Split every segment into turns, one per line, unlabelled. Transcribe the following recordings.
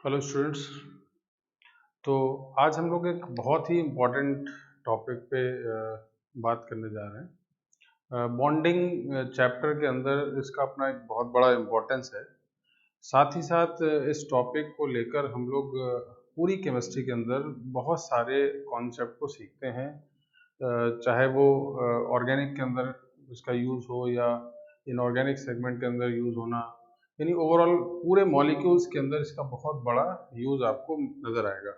Hello students. तो आज हम लोग एक बहुत ही इम्पोर्टेंट टॉपिक पे बात करने जा रहे हैं। बॉन्डिंग चैप्टर के अंदर इसका अपना एक बहुत बड़ा इम्पोर्टेंस है। साथ ही साथ इस टॉपिक को लेकर हम लोग पूरी केमिस्ट्री के अंदर बहुत सारे कॉन्सेप्ट को सीखते हैं, चाहे वो ऑर्गेनिक के अंदर इसका यूज़ हो या इनऑर्गेनिक सेगमेंट के अंदर यूज़ होना, यानी ओवरऑल पूरे मॉलिक्यूल्स के अंदर इसका बहुत बड़ा यूज़ आपको नज़र आएगा।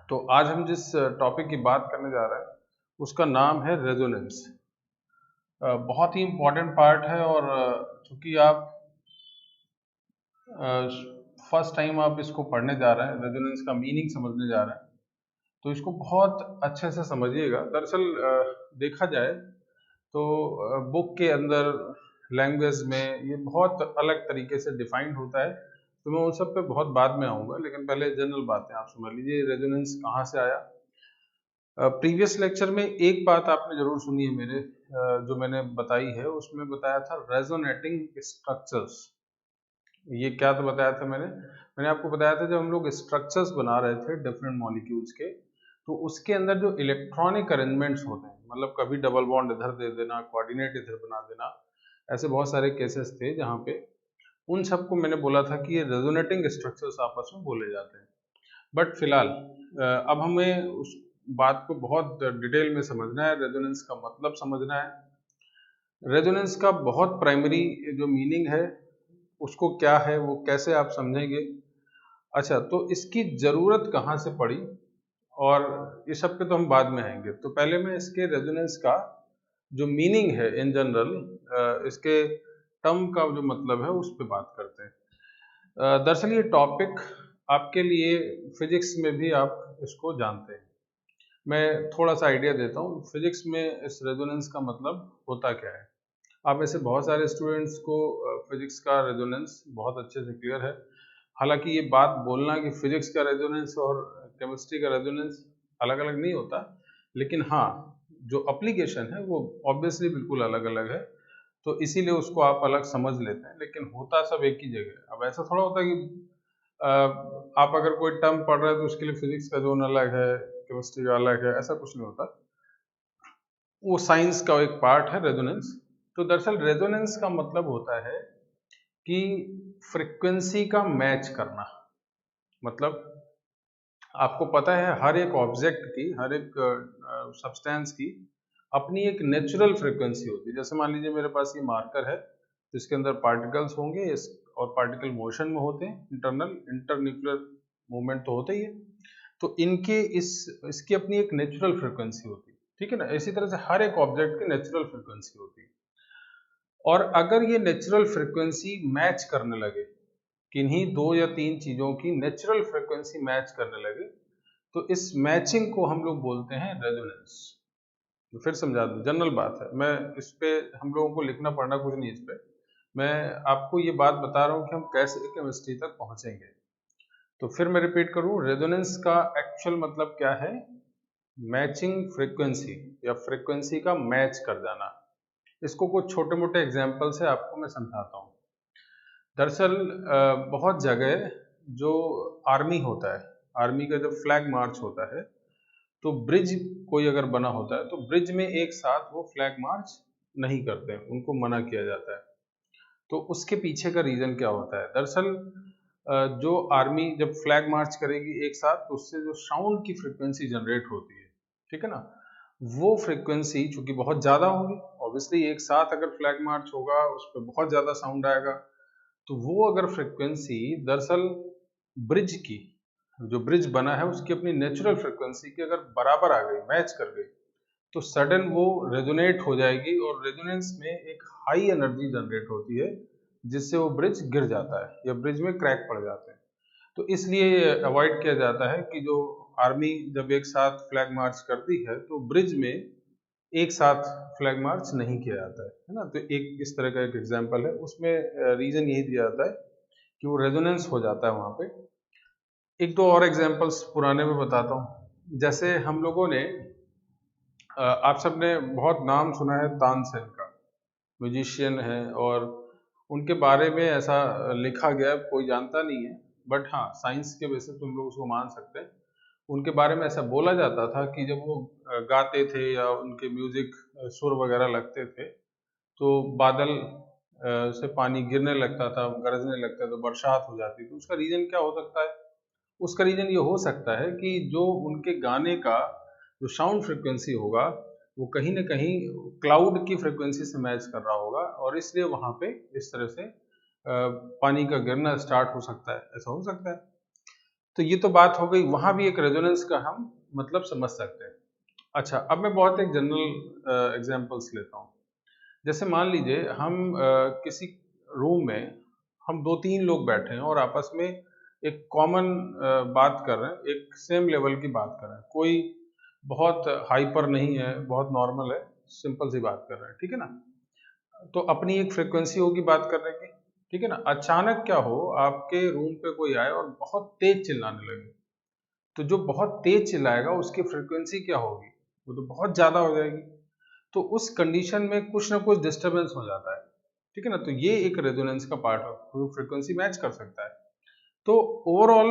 तो आज हम जिस टॉपिक की बात करने जा रहे हैं उसका नाम है रेजोनेंस। बहुत ही इम्पोर्टेंट पार्ट है और चूंकि आप फर्स्ट टाइम आप इसको पढ़ने जा रहे हैं, रेजोनेंस का मीनिंग समझने जा रहे हैं, तो इसको बहुत अच्छे से समझिएगा। दरअसल देखा जाए तो बुक के अंदर लैंग्वेज में ये बहुत अलग तरीके से डिफाइंड होता है, तो मैं उन सब पे बहुत बाद में आऊँगा, लेकिन पहले जनरल बातें आप समझ लीजिए। रेजोनेंस कहाँ से आया? प्रीवियस लेक्चर में एक बात आपने जरूर सुनी है मेरे, जो मैंने बताई है उसमें बताया था रेजोनेटिंग स्ट्रक्चर्स। ये क्या तो बताया था मैंने आपको बताया था जब हम लोग स्ट्रक्चर्स बना रहे थे डिफरेंट मॉलिक्यूल्स के, तो उसके अंदर जो इलेक्ट्रॉनिक अरेंजमेंट्स होते हैं, मतलब कभी डबल बॉन्ड इधर दे देना, कोऑर्डिनेट इधर बना देना, ऐसे बहुत सारे केसेस थे जहाँ पे उन सबको मैंने बोला था कि ये रेजोनेटिंग स्ट्रक्चर्स आपस में बोले जाते हैं। बट फिलहाल अब हमें उस बात को बहुत डिटेल में समझना है, रेजोनेंस का मतलब समझना है। रेजोनेंस का बहुत प्राइमरी जो मीनिंग है उसको क्या है, वो कैसे आप समझेंगे। अच्छा, तो इसकी ज़रूरत कहाँ से पड़ी और ये सब पे तो हम बाद में आएंगे। तो पहले मैं इसके रेजोनेंस का जो मीनिंग है इन जनरल, इसके टर्म का जो मतलब है उस पर बात करते हैं। दरअसल ये टॉपिक आपके लिए फिजिक्स में भी आप इसको जानते हैं। मैं थोड़ा सा आइडिया देता हूँ फिजिक्स में इस रेजोनेंस का मतलब होता क्या है। आप में से बहुत सारे स्टूडेंट्स को फिजिक्स का रेजोनेंस बहुत अच्छे से क्लियर है। हालांकि ये बात बोलना कि फिजिक्स का रेजोनेंस और केमिस्ट्री का रेजोनेंस अलग अलग नहीं होता, लेकिन हाँ, जो एप्लीकेशन है वो ऑब्वियसली बिल्कुल अलग अलग है, तो इसीलिए उसको आप अलग समझ लेते हैं, लेकिन होता सब एक ही जगह है। अब ऐसा थोड़ा होता है कि आप अगर कोई टर्म पढ़ रहे हैं तो उसके लिए फिजिक्स का जोन अलग है, केमिस्ट्री का अलग है, ऐसा कुछ नहीं होता। वो साइंस का एक पार्ट है रेजोनेंस। तो दरअसल रेजोनेंस का मतलब होता है कि फ्रीक्वेंसी का मैच करना। मतलब आपको पता है हर एक ऑब्जेक्ट की, हर एक सब्सटेंस की अपनी एक नेचुरल फ्रीक्वेंसी होती है। जैसे मान लीजिए मेरे पास ये मार्कर है, जिसके अंदर पार्टिकल्स होंगे और पार्टिकल मोशन में होते हैं, इंटरन्यूक्लियर मूवमेंट तो होता ही है, तो इनके इसकी अपनी एक नेचुरल फ्रीक्वेंसी होती है, ठीक है ना। इसी तरह से हर एक ऑब्जेक्ट की नेचुरल फ्रीक्वेंसी होती है, और अगर ये नेचुरल फ्रीक्वेंसी मैच करने लगे, किन्हीं दो या तीन चीजों की नेचुरल फ्रीक्वेंसी मैच करने लगे, तो इस मैचिंग को हम लोग बोलते हैं रेजोनेंस। तो फिर समझा दूं, जनरल बात है, मैं इस पे हम लोगों को लिखना पढ़ना कुछ नहीं इस पे, मैं आपको ये बात बता रहा हूँ कि हम कैसे केमिस्ट्री तक पहुंचेंगे। तो फिर मैं रिपीट करूँ, रेजोनेंस का एक्चुअल मतलब क्या है? मैचिंग फ्रीक्वेंसी या फ्रीक्वेंसी का मैच कर जाना। इसको कुछ छोटे मोटे एग्जाम्पल से आपको मैं समझाता हूँ। दरअसल बहुत जगह जो आर्मी होता है, आर्मी का जब फ्लैग मार्च होता है, तो ब्रिज कोई अगर बना होता है तो ब्रिज में एक साथ वो फ्लैग मार्च नहीं करते, उनको मना किया जाता है। तो उसके पीछे का रीजन क्या होता है? दरअसल जो आर्मी जब फ्लैग मार्च करेगी एक साथ, तो उससे जो साउंड की फ्रिक्वेंसी जनरेट होती है, ठीक है ना, वो फ्रिक्वेंसी चूंकि बहुत ज्यादा होगी, ऑब्वियसली एक साथ अगर फ्लैग मार्च होगा उस पर बहुत ज्यादा साउंड आएगा, तो वो अगर फ्रिक्वेंसी दरअसल ब्रिज की, जो ब्रिज बना है उसकी अपनी नेचुरल फ्रिक्वेंसी की अगर बराबर आ गई, मैच कर गई, तो सडन वो रेजोनेट हो जाएगी, और रेजोनेंस में एक हाई एनर्जी जनरेट होती है जिससे वो ब्रिज गिर जाता है या ब्रिज में क्रैक पड़ जाते हैं। तो इसलिए अवॉइड किया जाता है कि जो आर्मी जब एक साथ फ्लैग मार्च करती है तो ब्रिज में एक साथ फ्लैग मार्च नहीं किया जाता है ना। तो एक इस तरह का एक एग्जांपल है, उसमें रीजन यही दिया जाता है कि वो रेजोनेंस हो जाता है वहां पे। एक दो और एग्जांपल्स पुराने में बताता हूँ। जैसे हम लोगों ने आप सबने बहुत नाम सुना है तानसेन का, म्यूजिशियन है, और उनके बारे में ऐसा लिखा गया, कोई जानता नहीं है, बट हाँ साइंस के बेसिस पे हम लोग उसको मान सकते हैं। उनके बारे में ऐसा बोला जाता था कि जब वो गाते थे या उनके म्यूजिक सुर वगैरह लगते थे तो बादल से पानी गिरने लगता था, गरजने लगता था, तो बरसात हो जाती। तो उसका रीजन क्या हो सकता है? उसका रीजन ये हो सकता है कि जो उनके गाने का जो साउंड फ्रिक्वेंसी होगा वो कहीं ना कहीं क्लाउड की फ्रिक्वेंसी से मैच कर रहा होगा, और इसलिए वहां पे इस तरह से पानी का गिरना स्टार्ट हो सकता है। ऐसा हो सकता है। तो ये तो बात हो गई, वहां भी एक रेजोनेंस का हम मतलब समझ सकते हैं। अच्छा, अब मैं बहुत एक जनरल एग्जांपल्स लेता हूँ। जैसे मान लीजिए हम किसी रूम में हम दो तीन लोग बैठे हैं और आपस में एक कॉमन बात कर रहे हैं, एक सेम लेवल की बात कर रहे हैं, कोई बहुत हाइपर नहीं है, बहुत नॉर्मल है, सिंपल सी बात कर रहे हैं, ठीक है ना। तो अपनी एक फ्रिक्वेंसी होगी बात करने की, ठीक है ना। अचानक क्या हो, आपके रूम पे कोई आए और बहुत तेज चिल्लाने लगे, तो जो बहुत तेज चिल्लाएगा उसकी फ्रिक्वेंसी क्या होगी? वो तो बहुत ज्यादा हो जाएगी। तो उस कंडीशन में कुछ ना कुछ डिस्टरबेंस हो जाता है, ठीक है ना। तो ये एक रेजोनेंस का पार्ट है, वो फ्रिक्वेंसी मैच कर सकता है। तो ओवरऑल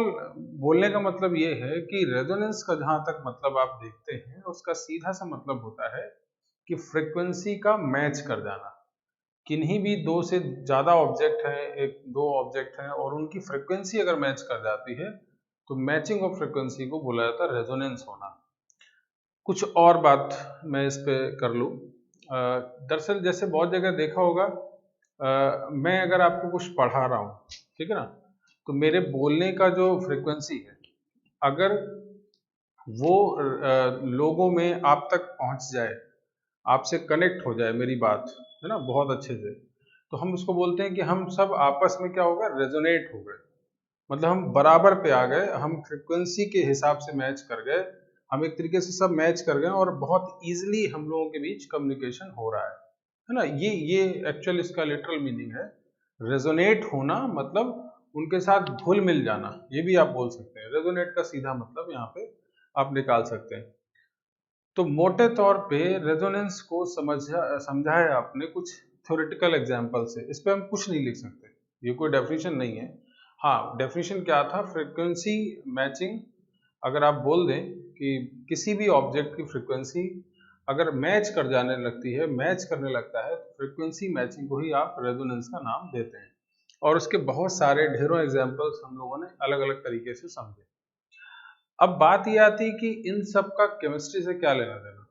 बोलने का मतलब ये है कि रेजोनेंस का जहां तक मतलब आप देखते हैं, उसका सीधा सा मतलब होता है कि फ्रिक्वेंसी का मैच कर जाना। किन्हीं भी दो से ज्यादा ऑब्जेक्ट हैं, एक दो ऑब्जेक्ट हैं, और उनकी फ्रिक्वेंसी अगर मैच कर जाती है तो मैचिंग ऑफ फ्रिक्वेंसी को बोला जाता है रेजोनेंस होना। कुछ और बात मैं इस पे कर लूँ। दरअसल जैसे बहुत जगह देखा होगा, मैं अगर आपको कुछ पढ़ा रहा हूँ, ठीक है ना, तो मेरे बोलने का जो फ्रिक्वेंसी है, अगर वो लोगों में आप तक पहुंच जाए, आपसे कनेक्ट हो जाए मेरी बात, है ना, बहुत अच्छे से, तो हम उसको बोलते हैं कि हम सब आपस में क्या हो गए, रेजोनेट हो गए। मतलब हम बराबर पे आ गए, हम फ्रिक्वेंसी के हिसाब से मैच कर गए, हम एक तरीके से सब मैच कर गए और बहुत इजीली हम लोगों के बीच कम्युनिकेशन हो रहा है ना। ये एक्चुअल इसका लिटरल मीनिंग है। रेजोनेट होना मतलब उनके साथ घुल मिल जाना, ये भी आप बोल सकते हैं। रेजोनेट का सीधा मतलब यहाँ पे आप निकाल सकते हैं। तो मोटे तौर पे रेजोनेंस को समझा है आपने कुछ थ्योरेटिकल एग्जाम्पल से। इस पे हम कुछ नहीं लिख सकते, ये कोई डेफिनेशन नहीं है। हाँ, डेफिनेशन क्या था, फ्रीक्वेंसी मैचिंग। अगर आप बोल दें कि किसी भी ऑब्जेक्ट की फ्रीक्वेंसी अगर मैच कर जाने लगती है, मैच करने लगता है, तो फ्रीक्वेंसी मैचिंग को ही आप रेजोनेंस का नाम देते हैं। और उसके बहुत सारे ढेरों एग्जाम्पल्स हम लोगों ने अलग अलग तरीके से समझे। अब बात ये आती है कि इन सब का केमिस्ट्री से क्या लेना देना,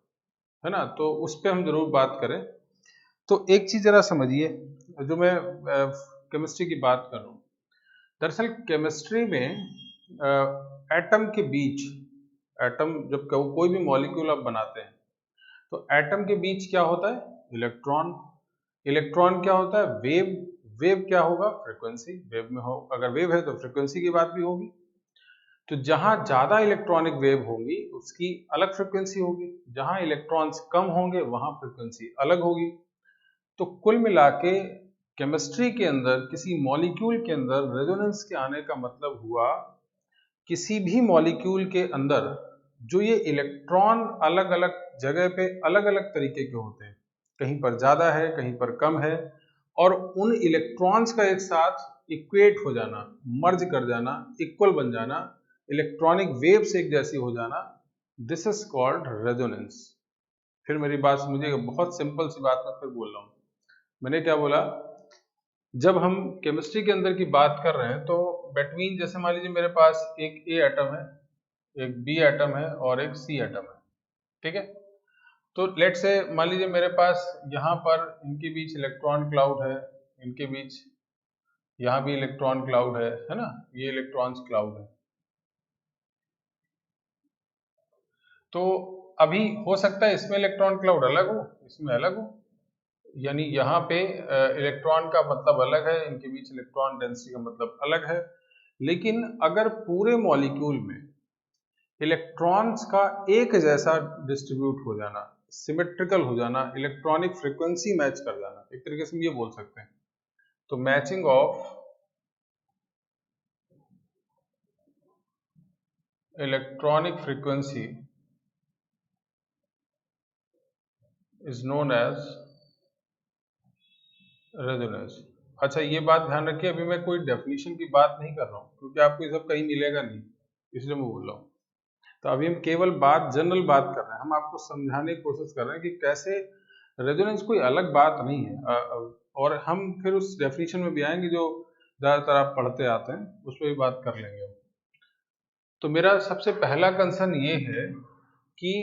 है ना। तो उस पर हम जरूर बात करें। तो एक चीज जरा समझिए, जो मैं केमिस्ट्री की बात कर रहा हूँ, दरअसल केमिस्ट्री में एटम के बीच, एटम जब कोई भी मॉलिक्यूल आप बनाते हैं, तो एटम के बीच क्या होता है, इलेक्ट्रॉन। इलेक्ट्रॉन क्या होता है, वेव। वेव क्या होगा, फ्रीक्वेंसी। वेव में हो, अगर वेव है तो फ्रीक्वेंसी की बात भी होगी। तो जहां ज्यादा इलेक्ट्रॉनिक वेव होंगी उसकी अलग फ्रिक्वेंसी होगी, जहां इलेक्ट्रॉन्स कम होंगे वहां फ्रिक्वेंसी अलग होगी। तो कुल मिला के केमिस्ट्री के अंदर किसी मॉलिक्यूल के अंदर रेजोनेंस के आने का मतलब हुआ, किसी भी मॉलिक्यूल के अंदर जो ये इलेक्ट्रॉन अलग अलग जगह पे अलग अलग तरीके के होते हैं, कहीं पर ज्यादा है कहीं पर कम है, और उन इलेक्ट्रॉन्स का एक साथ इक्वेट हो जाना, मर्ज कर जाना, इक्वल बन जाना, इलेक्ट्रॉनिक वेव्स एक जैसी हो जाना, दिस इज कॉल्ड रेजोनेंस। फिर मेरी बात समझिएगा, बहुत सिंपल सी बात मैं फिर बोल रहा हूँ। मैंने क्या बोला, जब हम केमिस्ट्री के अंदर की बात कर रहे हैं तो बेटवीन, जैसे मान लीजिए मेरे पास एक ए एटम है, एक बी एटम है और एक सी एटम है, ठीक है। तो लेट से मान लीजिए मेरे पास यहाँ पर इनके बीच इलेक्ट्रॉन क्लाउड है, इनके बीच यहाँ भी इलेक्ट्रॉन क्लाउड है ना, ये इलेक्ट्रॉन्स क्लाउड है। तो अभी हो सकता है इसमें इलेक्ट्रॉन क्लाउड अलग हो, इसमें अलग हो, यानी यहाँ पे इलेक्ट्रॉन का मतलब अलग है, इनके बीच इलेक्ट्रॉन डेंसिटी का मतलब अलग है। लेकिन अगर पूरे मॉलिक्यूल में इलेक्ट्रॉन्स का एक जैसा डिस्ट्रीब्यूट हो जाना, सिमेट्रिकल हो जाना, इलेक्ट्रॉनिक फ्रीक्वेंसी मैच कर जाना, एक तरीके से हम ये बोल सकते हैं, तो matching of electronic frequency is known as resonance. अच्छा ये बात ध्यान रखिए, अभी मैं कोई डेफिनेशन की बात नहीं कर रहा हूँ क्योंकि आपको ये सब कहीं मिलेगा नहीं, इसलिए मैं बोल रहा हूँ। तो अभी हम केवल जनरल बात कर रहे हैं, हम आपको समझाने की कोशिश कर रहे हैं कि कैसे रेजोनेंस कोई अलग बात नहीं है। और हम फिर उस डेफिनेशन में भी आएंगे जो ज़्यादातर आप पढ़ते आते हैं, उस पर भी बात कर लेंगे हम। तो मेरा सबसे पहला कंसर्न ये है कि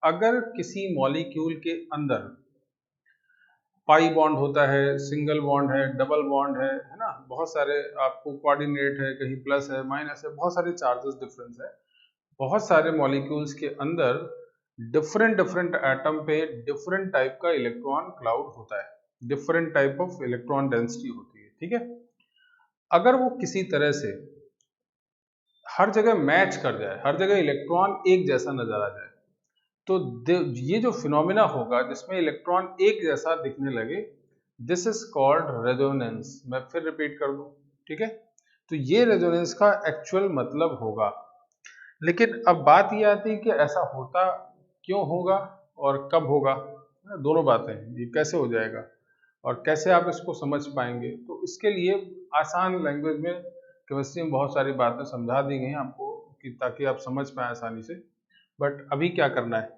अगर किसी मॉलिक्यूल के अंदर पाई बॉन्ड होता है, सिंगल बॉन्ड है, डबल बॉन्ड है ना, बहुत सारे आपको कोऑर्डिनेट है, कहीं प्लस है, माइनस है, बहुत सारे चार्जेस डिफरेंस है, बहुत सारे मॉलिक्यूल्स के अंदर डिफरेंट डिफरेंट एटम पे डिफरेंट टाइप का इलेक्ट्रॉन क्लाउड होता है, different type of electron density होती है, ठीक है। अगर वो किसी तरह से हर जगह मैच कर जाए, हर जगह इलेक्ट्रॉन एक जैसा नजर आ जाए, तो ये जो फिनोमिना होगा जिसमें इलेक्ट्रॉन एक जैसा दिखने लगे, दिस इज कॉल्ड रेजोनेंस। मैं फिर रिपीट कर दूं, ठीक है। तो ये रेजोनेंस का एक्चुअल मतलब होगा। लेकिन अब बात ये आती है कि ऐसा होता क्यों होगा और कब होगा, दोनों बातें हैं, ये कैसे हो जाएगा और कैसे आप इसको समझ पाएंगे। तो इसके लिए आसान लैंग्वेज में केमिस्ट्री में बहुत सारी बातें समझा दी गई हैं आपको कि ताकि आप समझ पाए आसानी से। बट अभी क्या करना है,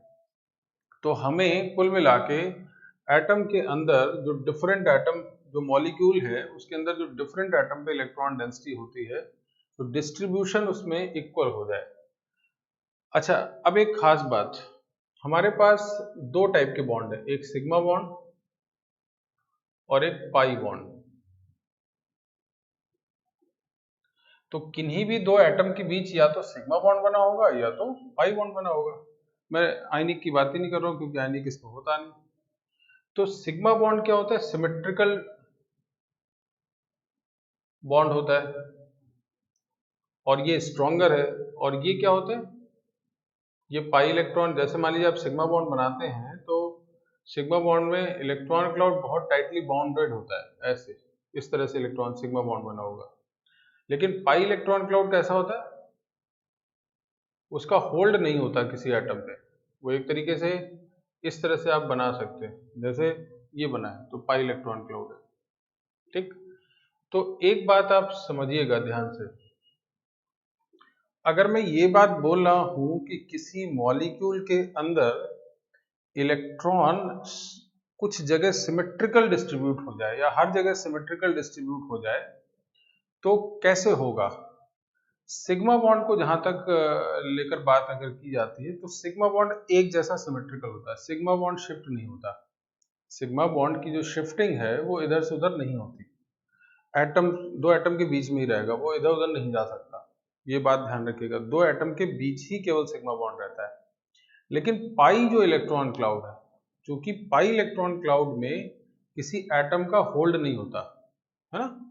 तो हमें कुल मिला के एटम के अंदर जो डिफरेंट एटम, जो मॉलिक्यूल है उसके अंदर जो डिफरेंट एटम पे इलेक्ट्रॉन डेंसिटी होती है, तो डिस्ट्रीब्यूशन उसमें इक्वल हो जाए। अच्छा, अब एक खास बात, हमारे पास दो टाइप के बॉन्ड है, एक सिग्मा बॉन्ड और एक पाई बॉन्ड। तो किन्हीं भी दो एटम के बीच या तो सिग्मा बॉन्ड बना होगा या तो पाई बॉन्ड बना होगा। मैं आयनिक की बात ही नहीं कर रहा हूं क्योंकि आयनिक इसमें होता नहीं। तो सिग्मा बॉन्ड क्या होता है, सिमेट्रिकल बॉन्ड होता है और ये स्ट्रॉन्गर है। और ये क्या होता है, ये पाई इलेक्ट्रॉन, जैसे मान लीजिए आप सिग्मा बॉन्ड बनाते हैं तो सिग्मा बॉन्ड में इलेक्ट्रॉन क्लाउड बहुत टाइटली बाउंडेड होता है, ऐसे इस तरह से इलेक्ट्रॉन सिग्मा बॉन्ड बना होगा। लेकिन पाई इलेक्ट्रॉन क्लाउड कैसा होता है, उसका होल्ड नहीं होता किसी एटम पे, वो एक तरीके से इस तरह से आप बना सकते हैं, जैसे ये बना है तो पाई इलेक्ट्रॉन क्लाउड है, ठीक। तो एक बात आप समझिएगा ध्यान से, अगर मैं ये बात बोल रहा हूं कि किसी मॉलिक्यूल के अंदर इलेक्ट्रॉन कुछ जगह सिमेट्रिकल डिस्ट्रीब्यूट हो जाए या हर जगह सिमेट्रिकल डिस्ट्रीब्यूट हो जाए, तो कैसे होगा। सिग्मा बॉन्ड को जहां तक लेकर बात अगर की जाती है, तो सिग्मा बॉन्ड एक जैसा सिमेट्रिकल होता है, सिग्मा बॉन्ड शिफ्ट नहीं होता। सिग्मा बॉन्ड की जो शिफ्टिंग है वो इधर से उधर नहीं होती, एटम दो एटम के बीच में ही रहेगा, वो इधर उधर नहीं जा सकता। ये बात ध्यान रखिएगा, दो एटम के बीच ही केवल सिग्मा बॉन्ड रहता है। लेकिन पाई जो इलेक्ट्रॉन क्लाउड है, क्योंकि पाई इलेक्ट्रॉन क्लाउड में किसी एटम का होल्ड नहीं होता है ना,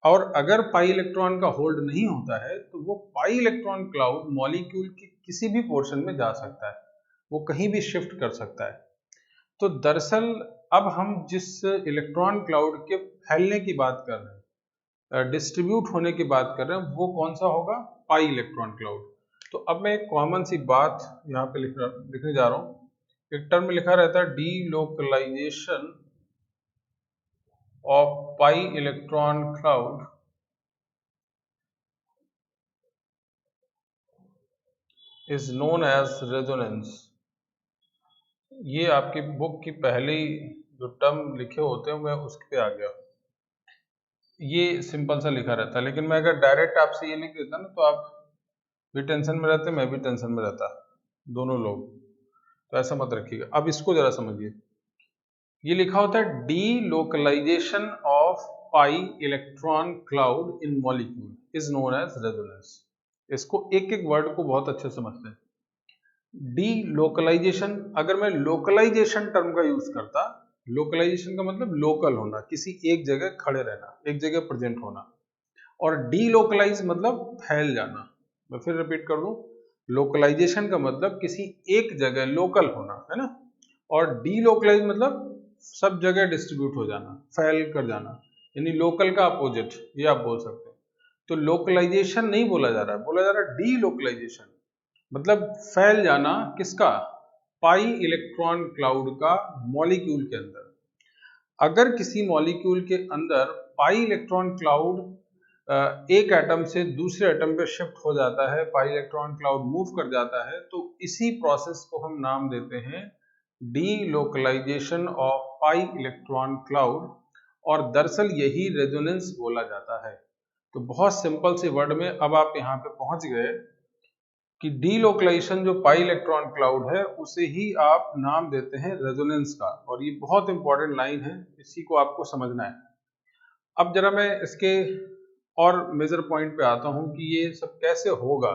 और अगर पाई इलेक्ट्रॉन का होल्ड नहीं होता है तो वो पाई इलेक्ट्रॉन क्लाउड मॉलिक्यूल के किसी भी पोर्शन में जा सकता है, वो कहीं भी शिफ्ट कर सकता है। तो दरअसल अब हम जिस इलेक्ट्रॉन क्लाउड के फैलने की बात कर रहे हैं, डिस्ट्रीब्यूट होने की बात कर रहे हैं, वो कौन सा होगा, पाई इलेक्ट्रॉन क्लाउड। तो अब मैं एक कॉमन सी बात यहाँ पे लिखने जा रहा हूँ। एक टर्म लिखा रहता है delocalization of pi electron cloud is known as resonance. ये आपकी बुक की पहली जो टर्म लिखे होते हैं मैं उस पे आ गया, ये सिंपल सा लिखा रहता है। लेकिन मैं अगर डायरेक्ट आपसे ये लिख देता ना तो आप भी टेंशन में रहते, मैं भी टेंशन में रहता, दोनों लोग। तो ऐसा मत रखिएगा। अब इसको जरा समझिए, ये लिखा होता है delocalization of pi electron cloud in molecule is known as resonance. इसको एक एक वर्ड को बहुत अच्छे समझते हैं। डीलोकलाइजेशन, अगर मैं लोकलाइजेशन टर्म का यूज करता, लोकलाइजेशन का मतलब लोकल होना, किसी एक जगह खड़े रहना, एक जगह प्रेजेंट होना, और डीलोकलाइज मतलब फैल जाना। मैं फिर रिपीट कर दूं, लोकलाइजेशन का मतलब किसी एक जगह लोकल होना है ना, और डीलोकलाइज मतलब सब जगह डिस्ट्रीब्यूट हो जाना, फैल कर जाना, यानी लोकल का अपोजिट, ये आप बोल सकते हैं। तो लोकलाइजेशन नहीं बोला जा रहा है, बोला जा रहा है डीलोकलाइजेशन, मतलब फैल जाना किसका, पाई इलेक्ट्रॉन क्लाउड का मॉलिक्यूल के अंदर। अगर किसी मॉलिक्यूल के अंदर पाई इलेक्ट्रॉन क्लाउड एक एटम से दूसरे एटम पे शिफ्ट हो जाता है, पाई इलेक्ट्रॉन क्लाउड मूव कर जाता है, तो इसी प्रोसेस को हम नाम देते हैं delocalization of pi electron cloud, और दरअसल यही रेजोनेंस बोला जाता है। तो बहुत सिंपल सी वर्ड में अब आप यहाँ पे पहुंच गए कि डीलोकलाइजेशन जो पाई इलेक्ट्रॉन क्लाउड है उसे ही आप नाम देते हैं रेजोनेंस का, और ये बहुत इंपॉर्टेंट लाइन है, इसी को आपको समझना है। अब जरा मैं इसके और मेजर पॉइंट पे आता हूँ कि ये सब कैसे होगा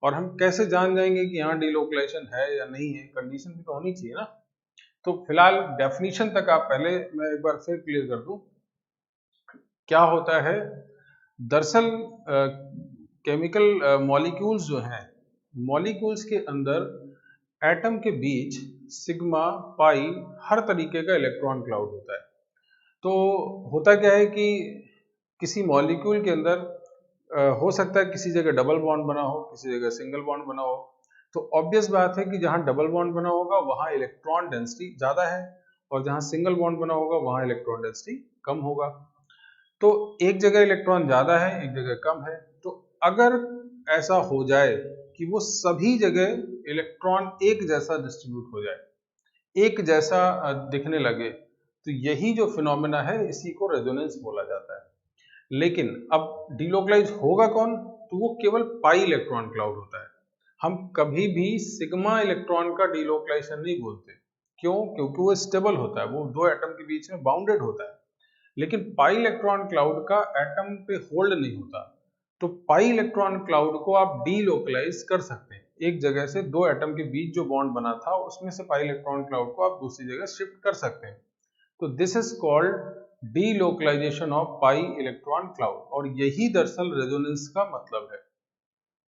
और हम कैसे जान जाएंगे कि यहाँ डीलोकलाइजेशन है या नहीं है, कंडीशन भी तो होनी चाहिए ना। तो फिलहाल डेफिनेशन तक आप पहले मैं एक बार फिर क्लियर कर दूं क्या होता है। दरअसल केमिकल मॉलिक्यूल्स जो हैं, मॉलिक्यूल्स के अंदर एटम के बीच सिग्मा पाई हर तरीके का इलेक्ट्रॉन क्लाउड होता है। तो होता क्या है कि किसी मॉलिक्यूल के अंदर हो सकता है किसी जगह डबल बॉन्ड बना हो, किसी जगह सिंगल बॉन्ड बना हो। तो ऑब्वियस बात है कि जहां डबल बॉन्ड बना होगा वहां इलेक्ट्रॉन डेंसिटी ज्यादा है, और जहां सिंगल बॉन्ड बना होगा वहां इलेक्ट्रॉन डेंसिटी कम होगा। तो एक जगह इलेक्ट्रॉन ज्यादा है, एक जगह कम है। तो अगर ऐसा हो जाए कि वो सभी जगह इलेक्ट्रॉन एक जैसा डिस्ट्रीब्यूट हो जाए, एक जैसा दिखने लगे, तो यही जो फिनोमेना है इसी को रेजोनेंस बोला जाता है। लेकिन अब डीलोकलाइज होगा कौन, तो वो केवल पाई इलेक्ट्रॉन क्लाउड होता है। हम कभी भी सिग्मा इलेक्ट्रॉन का डीलोकलाइजेशन नहीं बोलते। क्यों? क्योंकि वो स्टेबल होता है, वो दो एटम के बीच में बाउंडेड होता है। लेकिन पाई इलेक्ट्रॉन क्लाउड का एटम पे होल्ड नहीं होता। तो पाई इलेक्ट्रॉन क्लाउड को आप डीलोकलाइज कर सकते हैं, एक जगह से दो एटम के बीच जो बॉन्ड बना था उसमें से पाई इलेक्ट्रॉन क्लाउड को आप दूसरी जगह शिफ्ट कर सकते हैं। तो this is called delocalization of pi electron cloud, और यही दरअसल रेजोनेंस का मतलब है।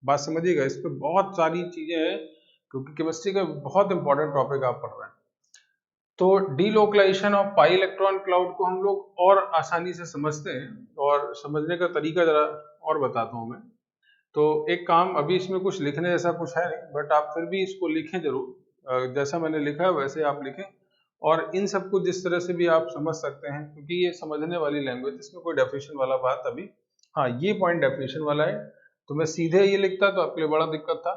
बात समझिएगा, इस पे बहुत सारी चीजें हैं क्योंकि केमिस्ट्री का बहुत इंपॉर्टेंट टॉपिक आप पढ़ रहे हैं। तो delocalization of pi electron cloud को हम लोग और आसानी से समझते हैं, और समझने का तरीका जरा और बताता हूं मैं। तो एक काम, अभी इसमें कुछ लिखने जैसा कुछ है नहीं, बट आप फिर भी इसको लिखें जरूर, जैसा मैंने लिखा है वैसे आप लिखें, और इन सब को जिस तरह से भी आप समझ सकते हैं, क्योंकि ये समझने वाली लैंग्वेज, इसमें कोई डेफिनेशन वाला बात अभी, हाँ ये पॉइंट डेफिनेशन वाला है। तो मैं सीधे ये लिखता तो आपके लिए बड़ा दिक्कत था।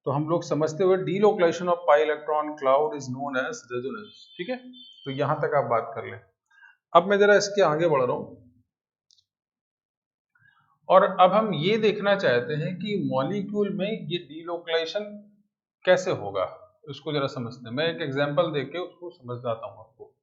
तो हम लोग समझते हुए delocalization of pi electron cloud is known as resonance. ठीक है, तो यहां तक आप बात कर लें। अब मैं जरा इसके आगे बढ़ रहा हूं, और अब हम ये देखना चाहते हैं कि मॉलिक्यूल में ये डीलोकलाइजेशन कैसे होगा, उसको जरा समझते हैं। मैं एक एग्जांपल देके उसको समझाता हूं आपको।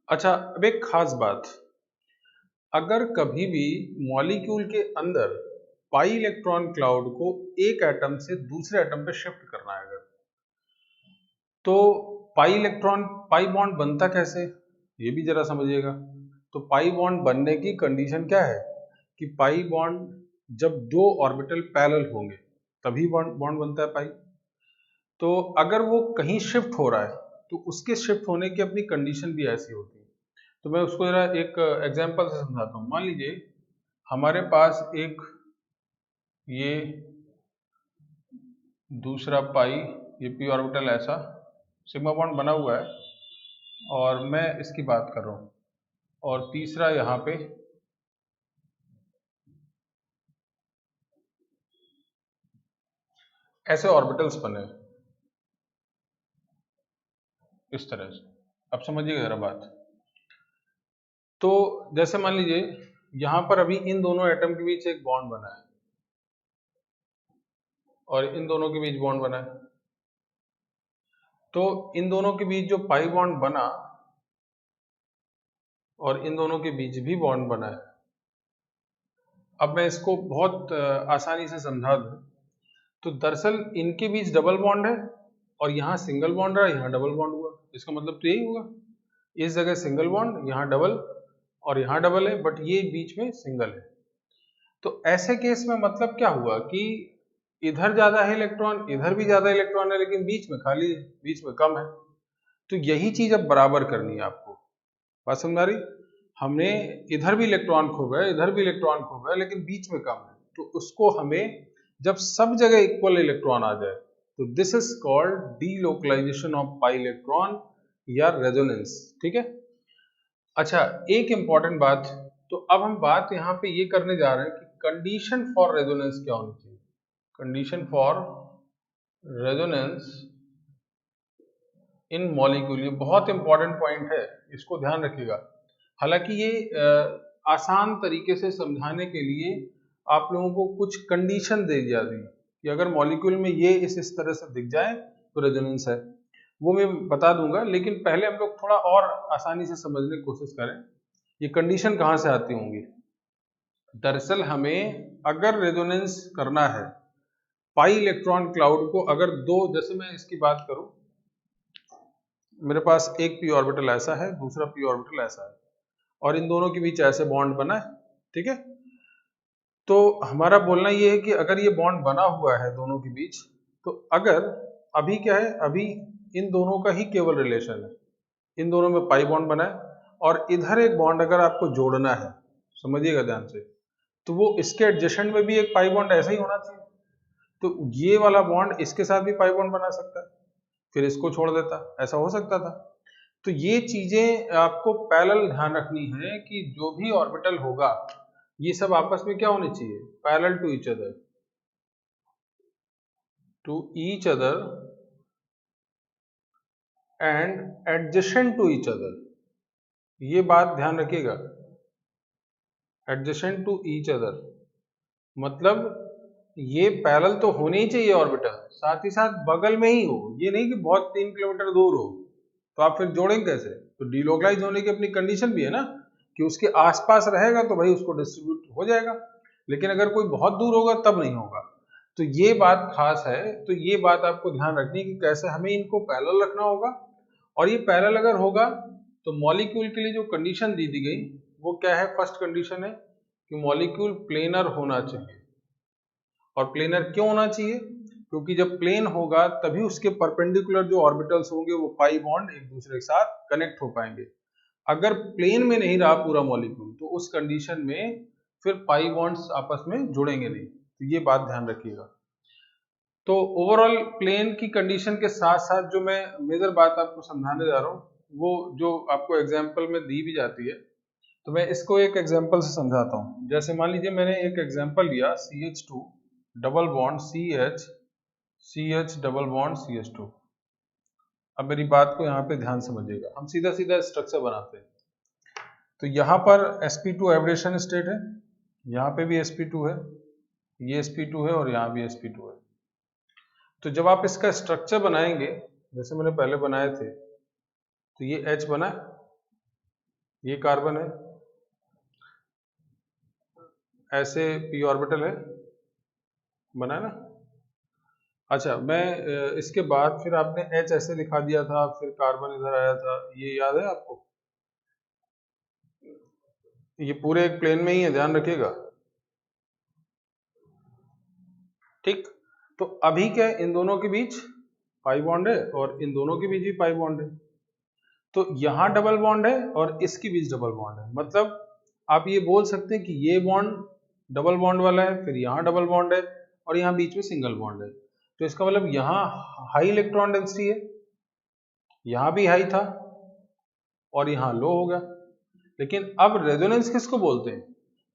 अच्छा, अब एक खास बात, अगर कभी भी मॉलिक्यूल के अंदर पाई इलेक्ट्रॉन क्लाउड को एक एटम से दूसरे एटम पे शिफ्ट करना है अगर, तो पाई इलेक्ट्रॉन, पाई बॉन्ड बनता कैसे, ये भी जरा समझिएगा। तो पाई बॉन्ड बनने की कंडीशन क्या है कि पाई बॉन्ड जब दो ऑर्बिटल पैरेलल होंगे तभी बॉन्ड बनता है पाई। तो अगर वो कहीं शिफ्ट हो रहा है तो उसके शिफ्ट होने की अपनी कंडीशन भी ऐसी होती है। तो मैं उसको जरा एक एग्जांपल से समझाता हूँ। मान लीजिए हमारे पास एक ये दूसरा पाई, ये पी ऑर्बिटल ऐसा सिग्मा बॉन्ड बना हुआ है, और मैं इसकी बात कर रहा हूँ, और तीसरा यहाँ पे ऐसे ऑर्बिटल्स बने इस तरह से। अब समझिएगा जरा बात। तो जैसे मान लीजिए यहां पर अभी इन दोनों एटम के बीच एक बॉन्ड बना है, और इन दोनों के बीच बॉन्ड बना है। तो इन दोनों के बीच जो पाई बॉन्ड बना, और इन दोनों के बीच भी बॉन्ड बना है। अब मैं इसको बहुत आसानी से समझा दूं, तो दरअसल इनके बीच डबल बॉन्ड है, और यहाँ सिंगल बॉन्ड रहा, यहाँ डबल बॉन्ड हुआ। इसका मतलब तो यही हुआ, इस जगह सिंगल बॉन्ड, यहाँ डबल, और यहाँ डबल है, बट ये बीच में सिंगल है। तो ऐसे केस में मतलब क्या हुआ कि इधर ज्यादा है इलेक्ट्रॉन, इधर भी ज्यादा इलेक्ट्रॉन है, लेकिन बीच में खाली है, बीच में कम है। तो यही चीज अब बराबर करनी है आपको। बात समझ आ रही? हमने इधर भी इलेक्ट्रॉन खो गए, इधर भी इलेक्ट्रॉन खो गए, लेकिन बीच में कम है, तो उसको हमें जब सब जगह इक्वल इलेक्ट्रॉन आ जाए तो this is called delocalization of pi electron या रेजोनेंस। ठीक है। अच्छा, एक इंपॉर्टेंट बात, तो अब हम बात यहाँ पे ये करने जा रहे हैं कि कंडीशन फॉर रेजोनेंस क्या होनी चाहिए। Condition for resonance in molecule, ये बहुत इंपॉर्टेंट पॉइंट है, इसको ध्यान रखिएगा। हालांकि ये आसान तरीके से समझाने के लिए आप लोगों को कुछ कंडीशन दे जाती है कि अगर मॉलिक्यूल में ये इस तरह से दिख जाए तो रेजोनेंस है, वो मैं बता दूंगा। लेकिन पहले हम लोग थोड़ा और आसानी से समझने की कोशिश करें ये कंडीशन कहाँ से आती होंगी। दरअसल हमें अगर रेजोनेंस करना है पाई इलेक्ट्रॉन क्लाउड को, अगर दो, जैसे मैं इसकी बात करूं, मेरे पास एक पी ऑर्बिटल ऐसा है, दूसरा पी ऑर्बिटल ऐसा है, और इन दोनों के बीच ऐसे बॉन्ड बना है। ठीक है। तो हमारा बोलना ये है कि अगर ये बॉन्ड बना हुआ है दोनों के बीच, तो अगर अभी क्या है, अभी इन दोनों का ही केवल रिलेशन है, इन दोनों में पाई बॉन्ड बना है, और इधर एक बॉन्ड अगर आपको जोड़ना है, समझिएगा ध्यान से, तो वो इसके एडजेसेंट में भी एक पाई बॉन्ड ऐसा ही होना चाहिए। तो ये वाला बॉन्ड इसके साथ भी पाई बॉन्ड बना सकता है, फिर इसको छोड़ देता, ऐसा हो सकता था। तो ये चीजें आपको पैरेलल ध्यान रखनी है कि जो भी ऑर्बिटल होगा ये सब आपस में क्या होने चाहिए, parallel to each other, and adjacent to each other. ये बात ध्यान रखिएगा, एडजेसेंट टू ईच अदर मतलब ये पैरेलल तो होने ही चाहिए ऑर्बिटल, साथ ही साथ बगल में ही हो, ये नहीं कि बहुत 3 किलोमीटर दूर हो, तो आप फिर जोड़ेंगे कैसे। तो डीलोकलाइज होने की अपनी कंडीशन भी है ना, कि उसके आसपास रहेगा तो भाई उसको डिस्ट्रीब्यूट हो जाएगा, लेकिन अगर कोई बहुत दूर होगा तब नहीं होगा। तो ये बात खास है, तो ये बात आपको ध्यान रखनी है कि कैसे हमें इनको पैरेलल रखना होगा। और ये पैरेलल अगर होगा तो मॉलिक्यूल के लिए जो कंडीशन दी गई वो क्या है, फर्स्ट कंडीशन है कि मॉलिक्यूल प्लेनर होना चाहिए। और प्लेनर क्यों होना चाहिए, क्योंकि जब प्लेन होगा तभी उसके परपेंडिकुलर जो ऑर्बिटल्स होंगे वो पाई बॉन्ड एक दूसरे के साथ कनेक्ट हो पाएंगे। अगर प्लेन में नहीं रहा पूरा मॉलिक्यूल तो उस कंडीशन में फिर पाई बॉन्ड्स आपस में जुड़ेंगे नहीं, तो ये बात ध्यान रखिएगा। तो ओवरऑल प्लेन की कंडीशन के साथ साथ जो मैं मेजर बात आपको समझाने जा रहा हूँ वो जो आपको एग्जाम्पल में दी भी जाती है, तो मैं इसको एक एग्जाम्पल से समझाता हूँ। जैसे मान लीजिए मैंने एक एग्जाम्पल लिया CH2 double bond CH double bond CH2। अब मेरी बात को यहाँ पे ध्यान समझिएगा, हम सीधा सीधा स्ट्रक्चर बनाते हैं। तो यहाँ पर sp2 एब्रेशन स्टेट है, यहाँ पे भी sp2 है, ये sp2 है और यहाँ भी sp2 है। तो जब आप इसका स्ट्रक्चर बनाएंगे जैसे मैंने पहले बनाए थे, तो ये H बना, ये कार्बन है, ऐसे p ऑर्बिटल है, बना ना। अच्छा, मैं इसके बाद फिर आपने H ऐसे दिखा दिया था, फिर कार्बन इधर आया था, ये याद है आपको? ये पूरे एक प्लेन में ही है, ध्यान रखिएगा। ठीक, तो अभी क्या है, इन दोनों के बीच पाई बॉन्ड है और इन दोनों के बीच भी पाई बॉन्ड है, तो यहां डबल बॉन्ड है और इसके बीच डबल बॉन्ड है। मतलब आप ये बोल सकते हैं कि ये बॉन्ड डबल बॉन्ड वाला है, फिर यहाँ डबल बॉन्ड है और यहाँ बीच में सिंगल बॉन्ड है। तो इसका मतलब यहाँ हाई इलेक्ट्रॉन डेंसिटी है, यहाँ भी हाई था और यहाँ लो हो गया। लेकिन अब रेजोनेंस किसको बोलते हैं,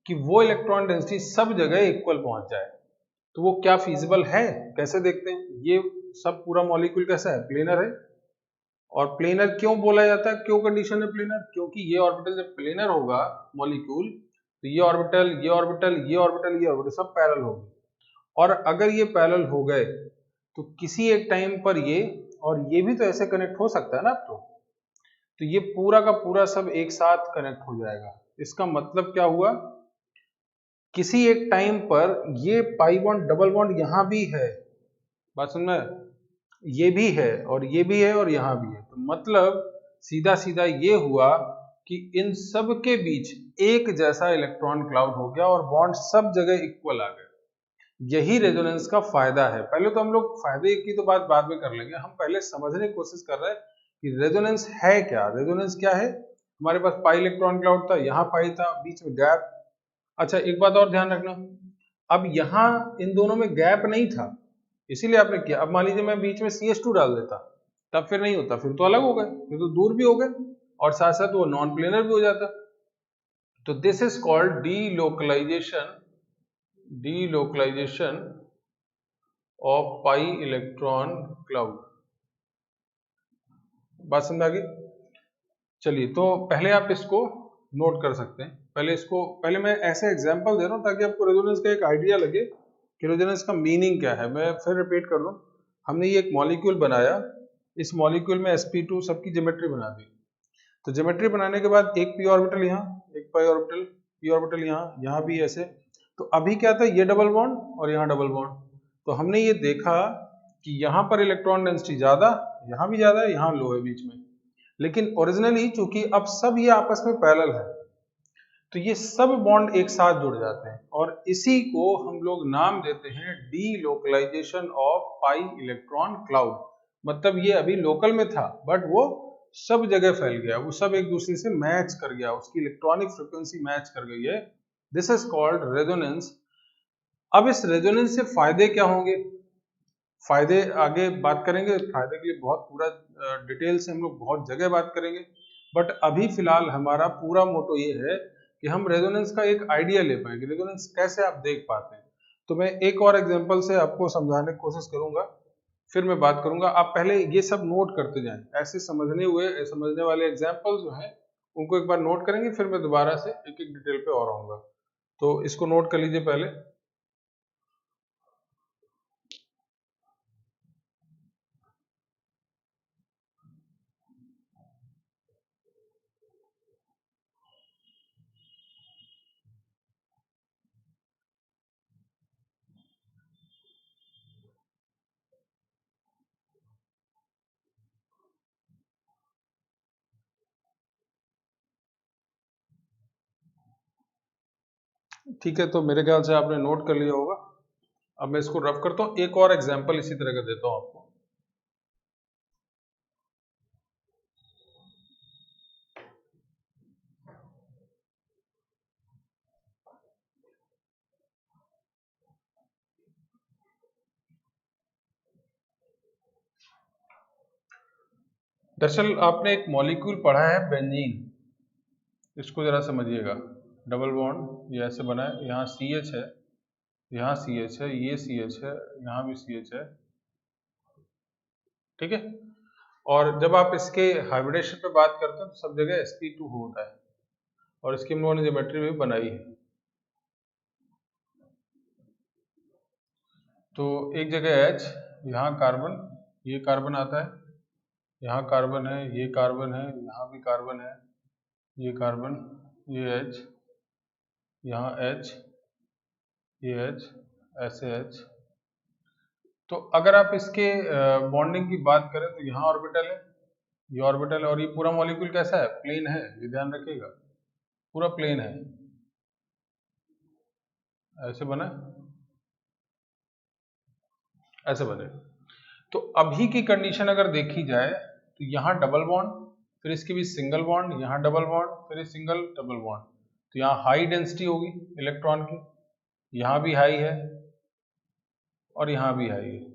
कि वो इलेक्ट्रॉन डेंसिटी सब जगह इक्वल पहुंच जाए। तो वो क्या फीजिबल है, कैसे देखते हैं, ये सब पूरा मॉलिक्यूल कैसा है, प्लेनर है। और प्लेनर क्यों बोला जाता है, क्यों कंडीशन है प्लेनर, क्योंकि ये ऑर्बिटल जब प्लेनर होगा मॉलिक्यूल, तो ये ऑर्बिटल ये ऑर्बिटल ये ऑर्बिटल ये ऑर्बिटल सब पैरेलल होंगे। और अगर ये पैरेलल हो गए तो किसी एक टाइम पर ये और ये भी तो ऐसे कनेक्ट हो सकता है ना, तो ये पूरा का पूरा सब एक साथ कनेक्ट हो जाएगा। इसका मतलब क्या हुआ, किसी एक टाइम पर ये पाई बॉन्ड डबल बॉन्ड यहां भी है, बात समझ में, ये भी है और ये भी है और यहां भी है। तो मतलब सीधा सीधा ये हुआ कि इन सब के बीच एक जैसा इलेक्ट्रॉन क्लाउड हो गया और बॉन्ड सब जगह इक्वल आ गए। यही रेजोनेंस का फायदा है। पहले तो हम लोग फायदे की तो बात बाद में कर लेंगे, हम पहले समझने की कोशिश कर रहे हैं कि रेजोनेंस है क्या। रेजोनेंस क्या है, हमारे पास पाई इलेक्ट्रॉन क्लाउड था, यहाँ पाई था, बीच में गैप। अच्छा एक बात और ध्यान रखना, अब यहाँ इन दोनों में गैप नहीं था इसीलिए आपने किया। अब मान लीजिए मैं बीच में CH2 डाल देता, तब फिर नहीं होता, फिर तो अलग हो गए, फिर तो दूर भी हो गए और साथ साथ वो नॉन प्लेनर भी हो जाता। तो this is called delocalization of pi electron cloud. बात समझ आ गई। चलिए तो पहले आप इसको नोट कर सकते हैं। पहले मैं ऐसे एग्जांपल दे रहा हूं ताकि आपको रेजोनेंस का एक आइडिया लगे कि रेजोनेंस का मीनिंग क्या है। मैं फिर रिपीट कर दूं, हमने ये एक मॉलिक्यूल बनाया, इस मॉलिक्यूल में sp2 सबकी ज्योमेट्री बना दी। तो ज्योमेट्री बनाने के बाद एक p ऑर्बिटल यहाँ, एक p ऑर्बिटल यहाँ भी ऐसे। तो अभी क्या था, ये डबल बॉन्ड और यहाँ डबल बॉन्ड। तो हमने ये देखा कि यहाँ पर इलेक्ट्रॉन डेंसिटी ज्यादा, यहाँ भी ज्यादा है, यहाँ लो है बीच में। लेकिन ओरिजिनली चूंकि अब सब ये आपस में पैरेलल है तो ये सब बॉन्ड एक साथ जुड़ जाते हैं और इसी को हम लोग नाम देते हैं delocalization of pi electron cloud. मतलब ये अभी लोकल में था बट वो सब जगह फैल गया, वो सब एक दूसरे से मैच कर गया, उसकी इलेक्ट्रॉनिक फ्रिक्वेंसी मैच कर गई है। This is called resonance. अब इस रेजोनेंस से फायदे क्या होंगे, फायदे आगे बात करेंगे। फायदे के लिए बहुत पूरा डिटेल से हम लोग बहुत जगह बात करेंगे, बट अभी फिलहाल हमारा पूरा मोटो ये है कि हम रेजोनेंस का एक आइडिया ले पाए कि रेजोनेंस कैसे आप देख पाते हैं। तो मैं एक और एग्जांपल से आपको समझाने की कोशिश करूंगा, फिर मैं बात करूंगा। आप पहले ये सब नोट करते जाएं, ऐसे समझने वाले एग्जांपल जो हैं उनको एक बार नोट करेंगे, फिर मैं दोबारा से एक एक डिटेल पे और आऊंगा। तो इसको नोट कर लीजिए पहले। ठीक है, तो मेरे ख्याल से आपने नोट कर लिया होगा। अब मैं इसको रफ करता हूँ, एक और एग्जांपल इसी तरह का देता हूँ आपको। दरअसल आपने एक मॉलिक्यूल पढ़ा है बेंजीन, इसको जरा समझिएगा। डबल बॉन्ड ये ऐसे बना है, यहाँ CH है, यहाँ CH है, ये CH है, यहाँ भी CH है, ठीक है। और जब आप इसके हाइब्रिडेशन पे बात करते हैं तो सब जगह sp2 होता है और इसकी हम लोगों ने ज्योमेट्री भी बनाई है। तो एक जगह H, यहाँ कार्बन, ये कार्बन आता है, यहाँ कार्बन है, ये कार्बन है, यहाँ भी कार्बन है, ये कार्बन, ये H, यहाँ H, ये H, ऐसे H। तो अगर आप इसके बॉन्डिंग की बात करें तो यहाँ ऑर्बिटल है, ये ऑर्बिटल है, और ये पूरा मॉलिक्यूल कैसा है, प्लेन है, ये ध्यान रखिएगा, पूरा प्लेन है, ऐसे बना, ऐसे बने। तो अभी की कंडीशन अगर देखी जाए तो यहाँ डबल बॉन्ड, फिर इसके बीच सिंगल बॉन्ड, यहाँ डबल बॉन्ड, फिर सिंगल डबल बॉन्ड। तो यहाँ हाई डेंसिटी होगी इलेक्ट्रॉन की, यहाँ भी हाई है और यहाँ भी हाई है,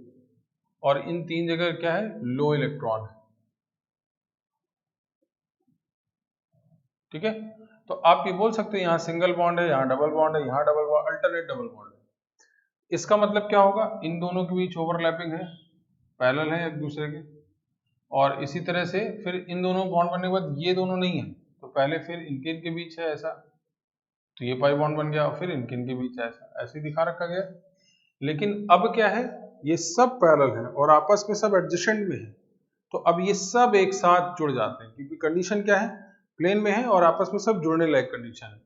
और इन तीन जगह क्या है, लो इलेक्ट्रॉन है, ठीक है। तो आप ये बोल सकते हैं यहाँ सिंगल बॉन्ड है, यहाँ डबल बॉन्ड है, यहाँ double bond, alternate double bond है। इसका मतलब क्या होगा, इन दोनों के बीच ओवरलैपिंग है, पैरेलल है एक दूसरे के। और इसी तरह से फिर इन दोनों बॉन्ड बनने के बाद ये दोनों नहीं है तो पहले फिर इनके इनके बीच है ऐसा, तो ये पाई बॉन्ड बन गया, और फिर इनके इनके बीच है ऐसा, ऐसे दिखा रखा गया। लेकिन अब क्या है, ये सब पैरेलल है और आपस में सब एडजेसेंट में है। तो अब ये सब एक साथ जुड़ जाते हैं क्योंकि कंडीशन क्या है, प्लेन में है और आपस में सब जुड़ने लायक कंडीशन है।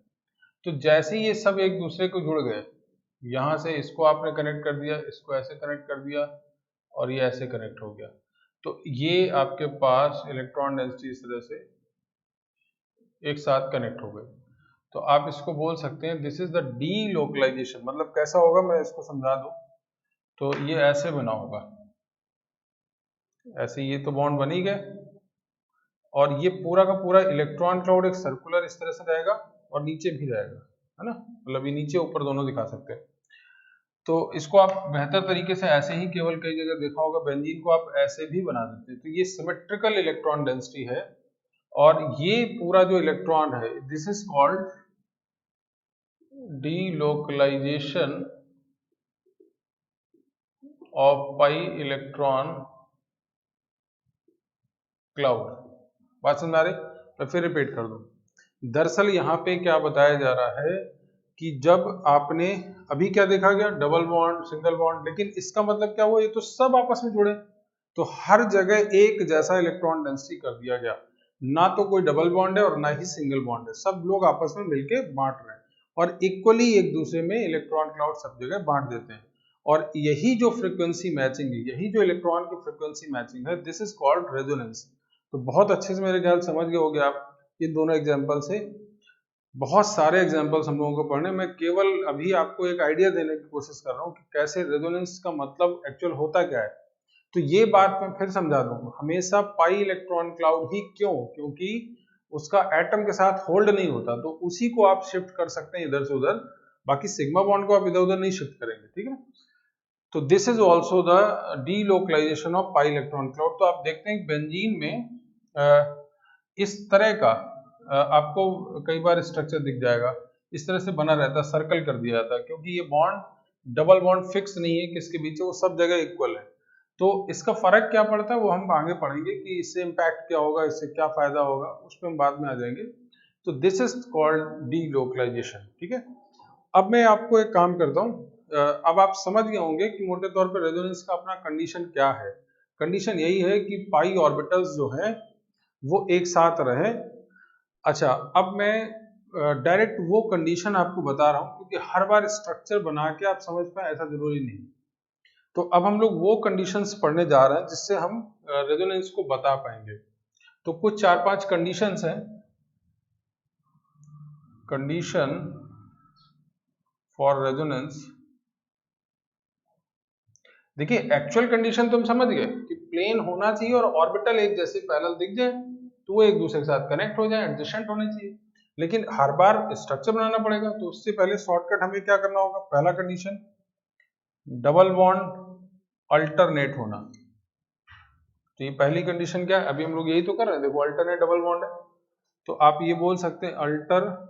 तो जैसे ही ये सब एक दूसरे को जुड़ गए, यहाँ से इसको आपने कनेक्ट कर दिया, इसको ऐसे कनेक्ट कर दिया और ये ऐसे कनेक्ट हो गया, तो ये आपके पास इलेक्ट्रॉन डेंसिटी इस तरह से एक साथ कनेक्ट हो गए। तो आप इसको बोल सकते हैं दिस इज द डीलोकलाइजेशन। मतलब कैसा होगा, मैं इसको समझा दूं, तो ये ऐसे बना होगा, ऐसे ये तो बॉन्ड बन ही गए, और ये पूरा का पूरा इलेक्ट्रॉन क्लाउड एक सर्कुलर इस तरह से रहेगा और नीचे भी रहेगा, है ना, मतलब ये नीचे ऊपर दोनों दिखा सकते हैं। तो इसको आप बेहतर तरीके से ऐसे ही, केवल कई जगह देखा होगा बेंजीन को आप ऐसे भी बना देते हैं। तो ये सिमेट्रिकल इलेक्ट्रॉन डेंसिटी है और ये पूरा जो इलेक्ट्रॉन है this is called delocalization of pi electron cloud. बात समझ आ रही? मैं फिर रिपीट कर दूं। दरअसल यहाँ पे क्या बताया जा रहा है कि जब आपने अभी क्या देखा गया, डबल बॉन्ड, सिंगल बॉन्ड, लेकिन इसका मतलब क्या हुआ, ये तो सब आपस में जुड़े, तो हर जगह एक जैसा इलेक्ट्रॉन डेंसिटी कर दिया गया, ना तो कोई डबल बॉन्ड है और ना ही सिंगल बॉन्ड है, सब लोग आपस में मिलके बांट रहे हैं और इक्वली एक दूसरे में इलेक्ट्रॉन क्लाउड सब जगह बांट देते हैं। और यही जो फ्रीक्वेंसी मैचिंग है, यही जो इलेक्ट्रॉन की फ्रीक्वेंसी मैचिंग है, दिस इज कॉल्ड रेजोनेंस। तो बहुत अच्छे से मेरे ख्याल समझ गए होगे आप इन दोनों एग्जाम्पल से। बहुत सारे एग्जाम्पल्स हम लोगों को पढ़ने, मैं केवल अभी आपको एक आइडिया देने की कोशिश कर रहा हूँ कि कैसे रेजोनेंस का मतलब एक्चुअल होता क्या है। तो ये बात मैं फिर समझा दूंगा, हमेशा पाई इलेक्ट्रॉन क्लाउड ही क्यों, क्योंकि उसका एटम के साथ होल्ड नहीं होता, तो उसी को आप शिफ्ट कर सकते हैं इधर से उधर, बाकी सिग्मा बॉन्ड को आप इधर उधर नहीं शिफ्ट करेंगे, ठीक है। तो this is also the delocalization of pi electron cloud. तो आप देखते हैं बेंजीन में इस तरह का आपको कई बार स्ट्रक्चर दिख जाएगा, इस तरह से बना रहता है, सर्कल कर दिया जाता है, क्योंकि ये बॉन्ड डबल बॉन्ड फिक्स नहीं है किसके बीच, वो सब जगह इक्वल है। तो इसका फर्क क्या पड़ता है वो हम आगे पढ़ेंगे कि इससे इम्पैक्ट क्या होगा, इससे क्या फायदा होगा, उस पर हम बाद में आ जाएंगे। तो दिस इज कॉल्ड डीलोकलाइजेशन, ठीक है। अब मैं आपको एक काम करता हूँ, अब आप समझ गए होंगे कि मोटे तौर पर रेजोनेंस का अपना कंडीशन क्या है। कंडीशन यही है कि पाई ऑर्बिटल्स जो है वो एक साथ रहे। अच्छा, अब मैं डायरेक्ट वो कंडीशन आपको बता रहा हूँ क्योंकि हर बार स्ट्रक्चर बना के आप समझ पाए ऐसा जरूरी नहीं। तो अब हम लोग वो कंडीशंस पढ़ने जा रहे हैं जिससे हम रेजोनेंस को बता पाएंगे। तो कुछ 4-5 कंडीशंस हैं। कंडीशन फॉर रेजोनेंस, देखिए एक्चुअल कंडीशन तो हम समझ गए कि प्लेन होना चाहिए और ऑर्बिटल एक जैसे पैरेलल दिख जाए, तो वो एक दूसरे के साथ कनेक्ट हो जाए, एडजेसेंट होने चाहिए। लेकिन हर बार स्ट्रक्चर बनाना पड़ेगा, तो उससे पहले शॉर्टकट हमें क्या करना होगा, पहला कंडीशन डबल बॉन्ड अल्टरनेट होना। तो ये पहली कंडीशन क्या है, अभी हम लोग यही तो कर रहे हैं, देखो अल्टरनेट डबल बॉन्ड है, तो आप ये बोल सकते हैं alternate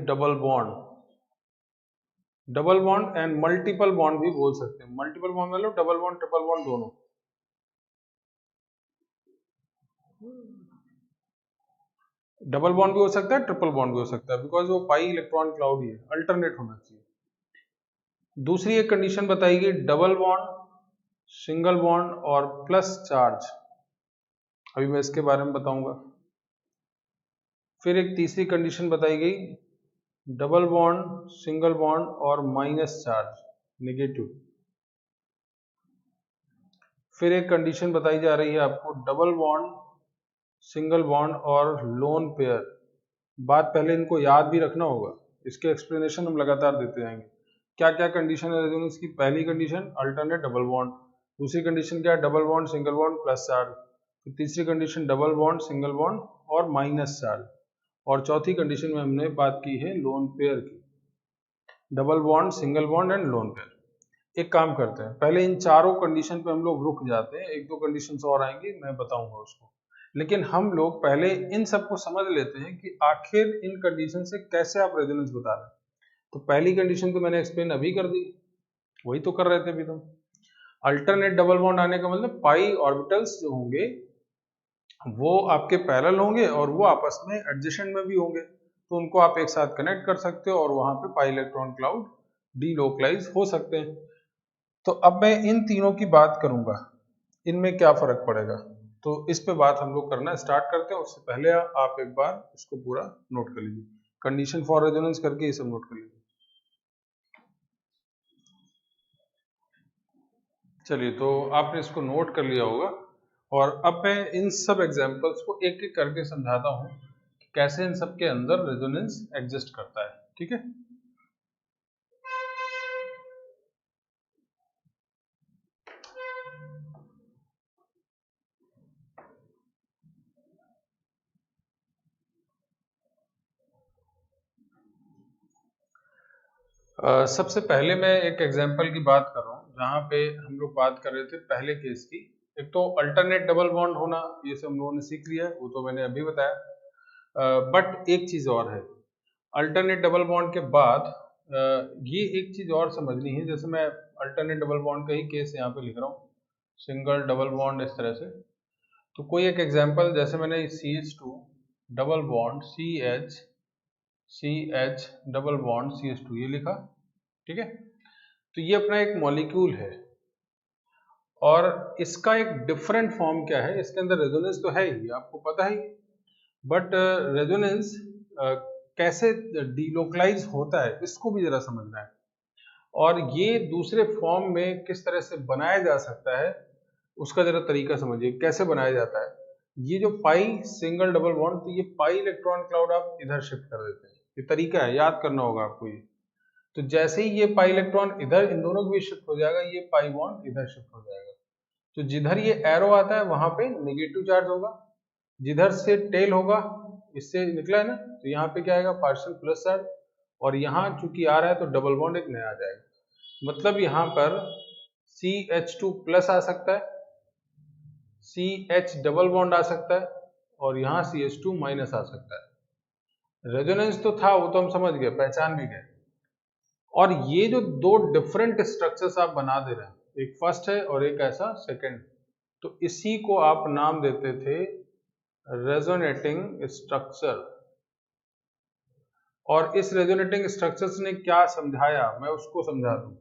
double bond, double bond and multiple bond भी बोल सकते हैं। मल्टीपल बॉन्ड मतलब डबल बॉन्ड ट्रिपल बॉन्ड दोनों। डबल बॉन्ड भी हो सकता है, ट्रिपल बॉन्ड भी हो सकता है, बिकॉज वो पाई इलेक्ट्रॉन क्लाउड ही है, अल्टरनेट होना चाहिए। दूसरी एक कंडीशन बताई गई डबल बॉन्ड, सिंगल बॉन्ड और प्लस चार्ज, अभी मैं इसके बारे में बताऊंगा। फिर एक तीसरी कंडीशन बताई गई डबल बॉन्ड, सिंगल बॉन्ड और माइनस चार्ज, नेगेटिव। फिर एक कंडीशन बताई जा रही है आपको डबल बॉन्ड, सिंगल बॉन्ड और लोन पेयर। बात पहले इनको याद भी रखना होगा, इसके एक्सप्लेनेशन हम लगातार देते जाएंगे। क्या क्या कंडीशन है रेजोनेंस की, पहली कंडीशन अल्टरनेट डबल बॉन्ड, दूसरी कंडीशन क्या है, double bond, single bond, plus charge, फिर तीसरी condition double bond, single bond और माइनस चार्ज, और चौथी कंडीशन में हमने बात की है लोन पेयर की, double bond, single bond and lone pair. एक काम करते हैं, पहले इन चारों कंडीशन पे हम लोग रुक जाते हैं, एक दो कंडीशंस और आएंगी मैं बताऊंगा उसको, लेकिन हम लोग पहले इन सबको समझ लेते हैं कि आखिर इन कंडीशन से कैसे आप रेजोनेंस बता रहे हैं। तो पहली कंडीशन तो मैंने एक्सप्लेन अभी कर दी, वही तो कर रहे थे अभी तो। अल्टरनेट डबल बॉन्ड आने का मतलब पाई ऑर्बिटल्स जो होंगे वो आपके पैरेलल होंगे और वो आपस में एडजेसेंट में भी होंगे, तो उनको आप एक साथ कनेक्ट कर सकते हो और वहां पे पाई इलेक्ट्रॉन क्लाउड डीलोकलाइज हो सकते हैं। तो अब मैं इन तीनों की बात करूंगा, इनमें क्या फर्क पड़ेगा, तो इस पे बात हम लोग करना स्टार्ट करते हैं। उससे पहले आप एक बार इसको पूरा नोट कर लीजिए, कंडीशन फॉर रेजोनेंस करके ये सब नोट कर लीजिए। चलिए, तो आपने इसको नोट कर लिया होगा और अब मैं इन सब एग्जांपल्स को एक एक करके समझाता हूँ कि कैसे इन सब के अंदर रेजोनेंस एग्जिस्ट करता है, ठीक है। सबसे पहले मैं एक एग्जांपल की बात कर रहा हूँ जहाँ पे हम लोग बात कर रहे थे पहले केस की। एक तो अल्टरनेट डबल बॉन्ड होना, ये सब हम लोगों ने सीख लिया है, वो तो मैंने अभी बताया। बट एक चीज और है, अल्टरनेट डबल बॉन्ड के बाद ये एक चीज और समझनी है। जैसे मैं अल्टरनेट डबल बॉन्ड का ही केस यहाँ पे लिख रहा हूँ, सिंगल डबल बॉन्ड इस तरह से। तो कोई एक एग्जांपल, जैसे मैंने CH2 double bond CH double bond CH2 ये लिखा, ठीक है। तो ये अपना एक मॉलिक्यूल है और इसका एक डिफरेंट फॉर्म क्या है, इसके अंदर रेजोनेंस तो है ही, आपको पता ही, बट रेजोनेंस कैसे डीलोकलाइज होता है इसको भी जरा समझना है। और ये दूसरे फॉर्म में किस तरह से बनाया जा सकता है उसका जरा तरीका समझिए, कैसे बनाया जाता है। ये जो पाई सिंगल डबल बॉन्ड, तो ये पाई इलेक्ट्रॉन क्लाउड आप इधर शिफ्ट कर देते हैं, ये तरीका है, याद करना होगा आपको ये। तो जैसे ही ये पाई इलेक्ट्रॉन इधर इन दोनों के बीच शिफ्ट हो जाएगा, ये पाई बॉन्ड इधर शिफ्ट हो जाएगा। तो जिधर ये एरो आता है वहां पे नेगेटिव चार्ज होगा, जिधर से टेल होगा, इससे निकला है ना, तो यहाँ पे क्या आएगा, पार्शियल प्लस चार्ज। और यहाँ चूंकि आ रहा है तो डबल बॉन्ड एक नया आ जाएगा। मतलब यहाँ पर CH2 प्लस आ सकता है, CH डबल बॉन्ड आ सकता है, और यहाँ CH2 माइनस आ सकता है। रेजोनेंस तो था, वो तो हम समझ गए, पहचान भी गए। और ये जो दो डिफरेंट स्ट्रक्चर्स आप बना दे रहे हैं, एक फर्स्ट है और एक ऐसा सेकंड, तो इसी को आप नाम देते थे रेजोनेटिंग स्ट्रक्चर। और इस रेजोनेटिंग स्ट्रक्चर्स ने क्या समझाया, मैं उसको समझा दूं।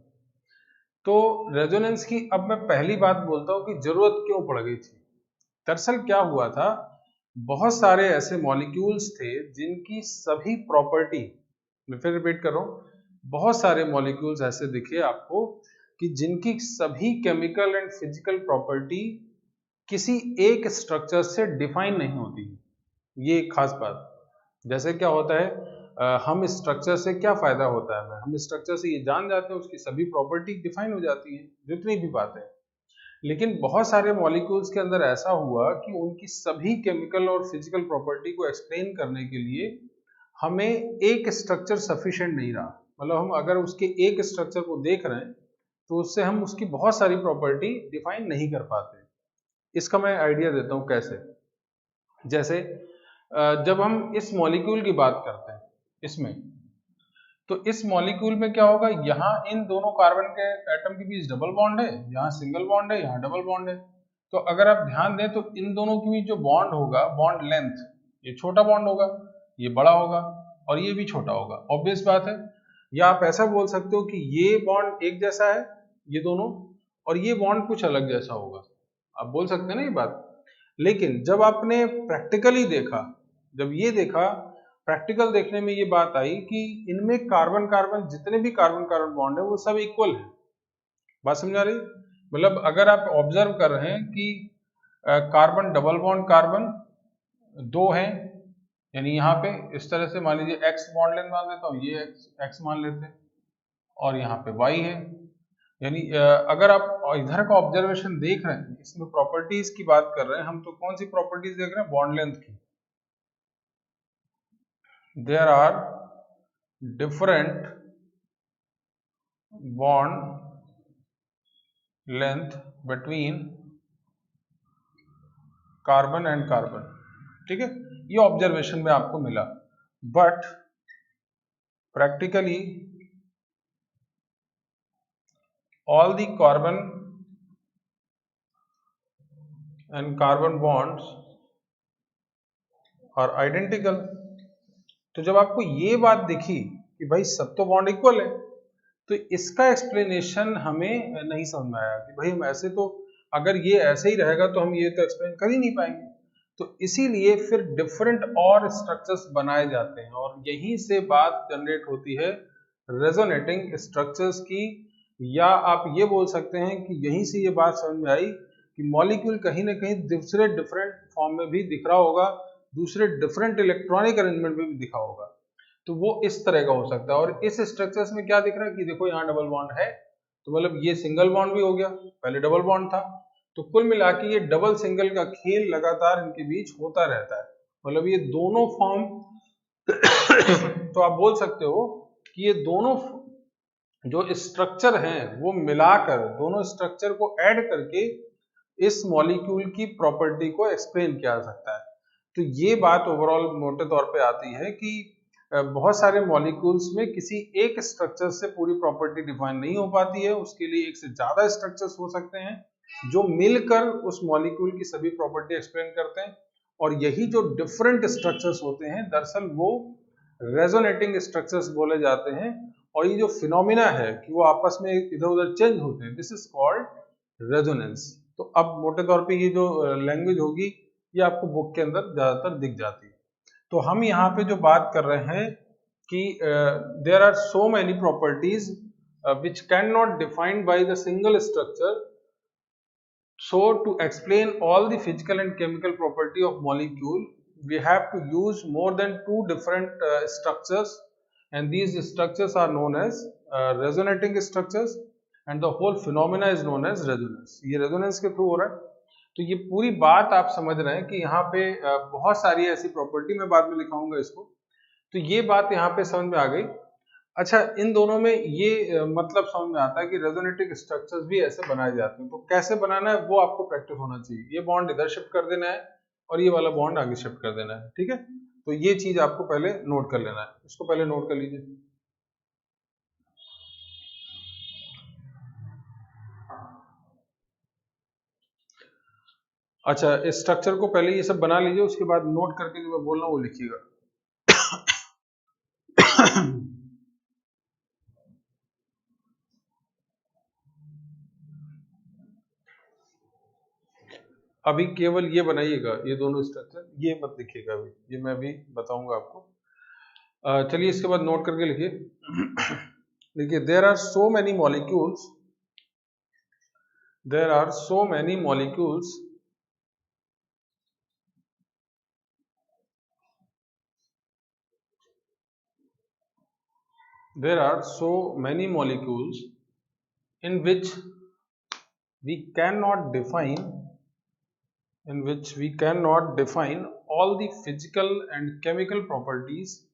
तो रेजोनेंस की अब मैं पहली बात बोलता हूं कि जरूरत क्यों पड़ गई थी। दरअसल क्या हुआ था, बहुत सारे ऐसे मॉलिक्यूल्स थे जिनकी सभी प्रॉपर्टी, मैं फिर रिपीट कर रहा हूं, बहुत सारे मॉलिक्यूल्स ऐसे दिखे आपको कि जिनकी सभी केमिकल एंड फिजिकल प्रॉपर्टी किसी एक स्ट्रक्चर से डिफाइन नहीं होती। ये एक खास बात। जैसे क्या होता है, हम इस स्ट्रक्चर से क्या फायदा होता है, हम इस स्ट्रक्चर से ये जान जाते हैं उसकी सभी प्रॉपर्टी डिफाइन हो जाती हैं, जितनी भी बातें। लेकिन बहुत सारे मॉलिक्यूल्स के अंदर ऐसा हुआ कि उनकी सभी केमिकल और फिजिकल प्रॉपर्टी को एक्सप्लेन करने के लिए हमें एक स्ट्रक्चर सफिशिएंट नहीं रहा। मतलब हम अगर उसके एक स्ट्रक्चर को देख रहे हैं तो उससे हम उसकी बहुत सारी प्रॉपर्टी डिफाइन नहीं कर पाते। इसका मैं आइडिया देता हूं कैसे। जैसे जब हम इस मॉलिक्यूल की बात करते हैं, इसमें, तो इस मॉलिक्यूल में क्या होगा, यहाँ इन दोनों कार्बन के एटम के बीच डबल बॉन्ड है, यहाँ सिंगल बॉन्ड है, यहाँ डबल बॉन्ड है। तो अगर आप ध्यान दें तो इन दोनों के बीच जो बॉन्ड होगा, बॉन्ड लेंथ, ये छोटा बॉन्ड होगा, ये बड़ा होगा, और ये भी छोटा होगा, ऑब्वियस बात है। या आप ऐसा बोल सकते हो कि ये बॉन्ड एक जैसा है, ये दोनों, और ये बॉन्ड कुछ अलग जैसा होगा, आप बोल सकते हैं ना ये बात। लेकिन जब आपने प्रैक्टिकली देखा, जब ये देखा, प्रैक्टिकल देखने में ये बात आई कि इनमें कार्बन कार्बन, जितने भी कार्बन कार्बन बॉन्ड है वो सब इक्वल है। बात समझा रही? मतलब अगर आप ऑब्जर्व कर रहे हैं कि कार्बन डबल बॉन्ड कार्बन दो हैं, यानी यहाँ पे इस तरह से मान लीजिए एक्स बॉन्ड लेंथ मान लेता हूँ, ये एक्स मान लेते हैं, और यहाँ पे वाई है। यानी अगर आप इधर का ऑब्जर्वेशन देख रहे हैं, इसमें प्रॉपर्टीज की बात कर रहे हैं हम, तो कौन सी प्रॉपर्टीज देख रहे हैं, बॉन्ड लेंथ की। There are different bond length between carbon and carbon, ठीक है, ये ऑब्जर्वेशन में आपको मिला। But practically all the carbon and carbon bonds are identical। तो जब आपको ये बात दिखी कि भाई सब तो बॉन्ड इक्वल है, तो इसका एक्सप्लेनेशन हमें नहीं समझ में आया कि भाई हम ऐसे तो, अगर ये ऐसे ही रहेगा तो हम ये तो एक्सप्लेन कर ही नहीं पाएंगे। तो इसीलिए फिर डिफरेंट और स्ट्रक्चर्स बनाए जाते हैं, और यहीं से बात जनरेट होती है रेजोनेटिंग स्ट्रक्चर्स की। या आप ये बोल सकते हैं कि यहीं से ये बात समझ में आई कि मॉलिक्यूल कहीं ना कहीं दूसरे डिफरेंट फॉर्म में भी दिख रहा होगा, दूसरे डिफरेंट इलेक्ट्रॉनिक अरेंजमेंट में भी दिखा होगा। तो वो इस तरह का हो सकता है। और इस स्ट्रक्चर्स में क्या दिख रहा है कि देखो यहाँ डबल बॉन्ड है, तो मतलब ये सिंगल बॉन्ड भी हो गया, पहले डबल बॉन्ड था। तो कुल मिला के ये डबल सिंगल का खेल लगातार इनके बीच होता रहता है। मतलब ये दोनों फॉर्म तो आप बोल सकते हो कि ये दोनों जो स्ट्रक्चर हैं वो मिलाकर, दोनों स्ट्रक्चर को ऐड करके इस मॉलिक्यूल की प्रॉपर्टी को एक्सप्लेन किया जा सकता है। तो ये बात ओवरऑल मोटे तौर पे आती है कि बहुत सारे मॉलिक्यूल्स में किसी एक स्ट्रक्चर से पूरी प्रॉपर्टी डिफाइन नहीं हो पाती है, उसके लिए एक से ज्यादा स्ट्रक्चर्स हो सकते हैं जो मिलकर उस मॉलिक्यूल की सभी प्रॉपर्टी एक्सप्लेन करते हैं। और यही जो डिफरेंट स्ट्रक्चर्स होते हैं दरअसल वो रेजोनेटिंग स्ट्रक्चर्स बोले जाते हैं। और ये जो फिनोमिना है कि वो आपस में इधर उधर चेंज होते हैं, दिस इज कॉल्ड रेजोनेंस। तो अब मोटे तौर पे ये जो लैंग्वेज होगी ये आपको बुक के अंदर ज्यादातर दिख जाती है। तो हम यहाँ पे जो बात कर रहे हैं कि there are so many properties which cannot defined by the single structure. So to explain all the physical and chemical property of molecule, we have to use more than two different structures, and these structures are known as resonating structures, and the whole phenomena is known as resonance. ये resonance के through हो रहा है। तो ये पूरी बात आप समझ रहे हैं कि यहाँ पे बहुत सारी ऐसी प्रॉपर्टी, मैं बाद में लिखाऊंगा इसको, तो ये बात यहाँ पे समझ में आ गई। अच्छा, इन दोनों में ये मतलब समझ में आता है कि रेजोनेटिंग स्ट्रक्चर्स भी ऐसे बनाए जाते हैं। तो कैसे बनाना है वो आपको प्रैक्टिस होना चाहिए। ये बॉन्ड इधर शिफ्ट कर देना है और ये वाला बॉन्ड आगे शिफ्ट कर देना है, ठीक है। तो ये चीज आपको पहले नोट कर लेना है, इसको पहले नोट कर लीजिए। अच्छा, इस स्ट्रक्चर को पहले ये सब बना लीजिए, उसके बाद नोट करके जो मैं बोल रहा हूँ वो लिखिएगा। अभी केवल ये बनाइएगा, ये दोनों स्ट्रक्चर, ये मत लिखिएगा अभी, ये मैं अभी बताऊंगा आपको। चलिए इसके बाद नोट करके लिखिए। देखिए, there are so many molecules, there are so many molecules there are so many molecules in which we cannot define all the physical and chemical properties,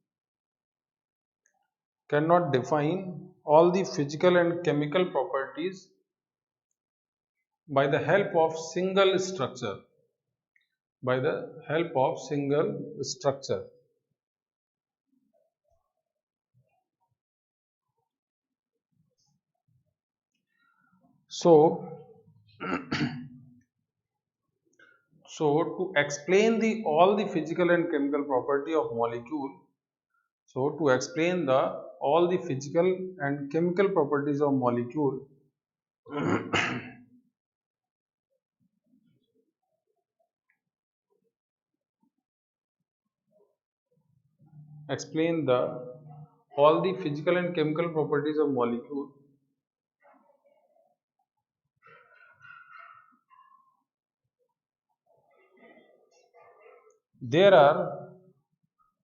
cannot define all the physical and chemical properties by the help of single structure, by the help of single structure. So so to explain the all the physical and chemical property of molecule, so to explain the all the physical and chemical properties of molecule, explain the all the physical and chemical properties of molecule, there are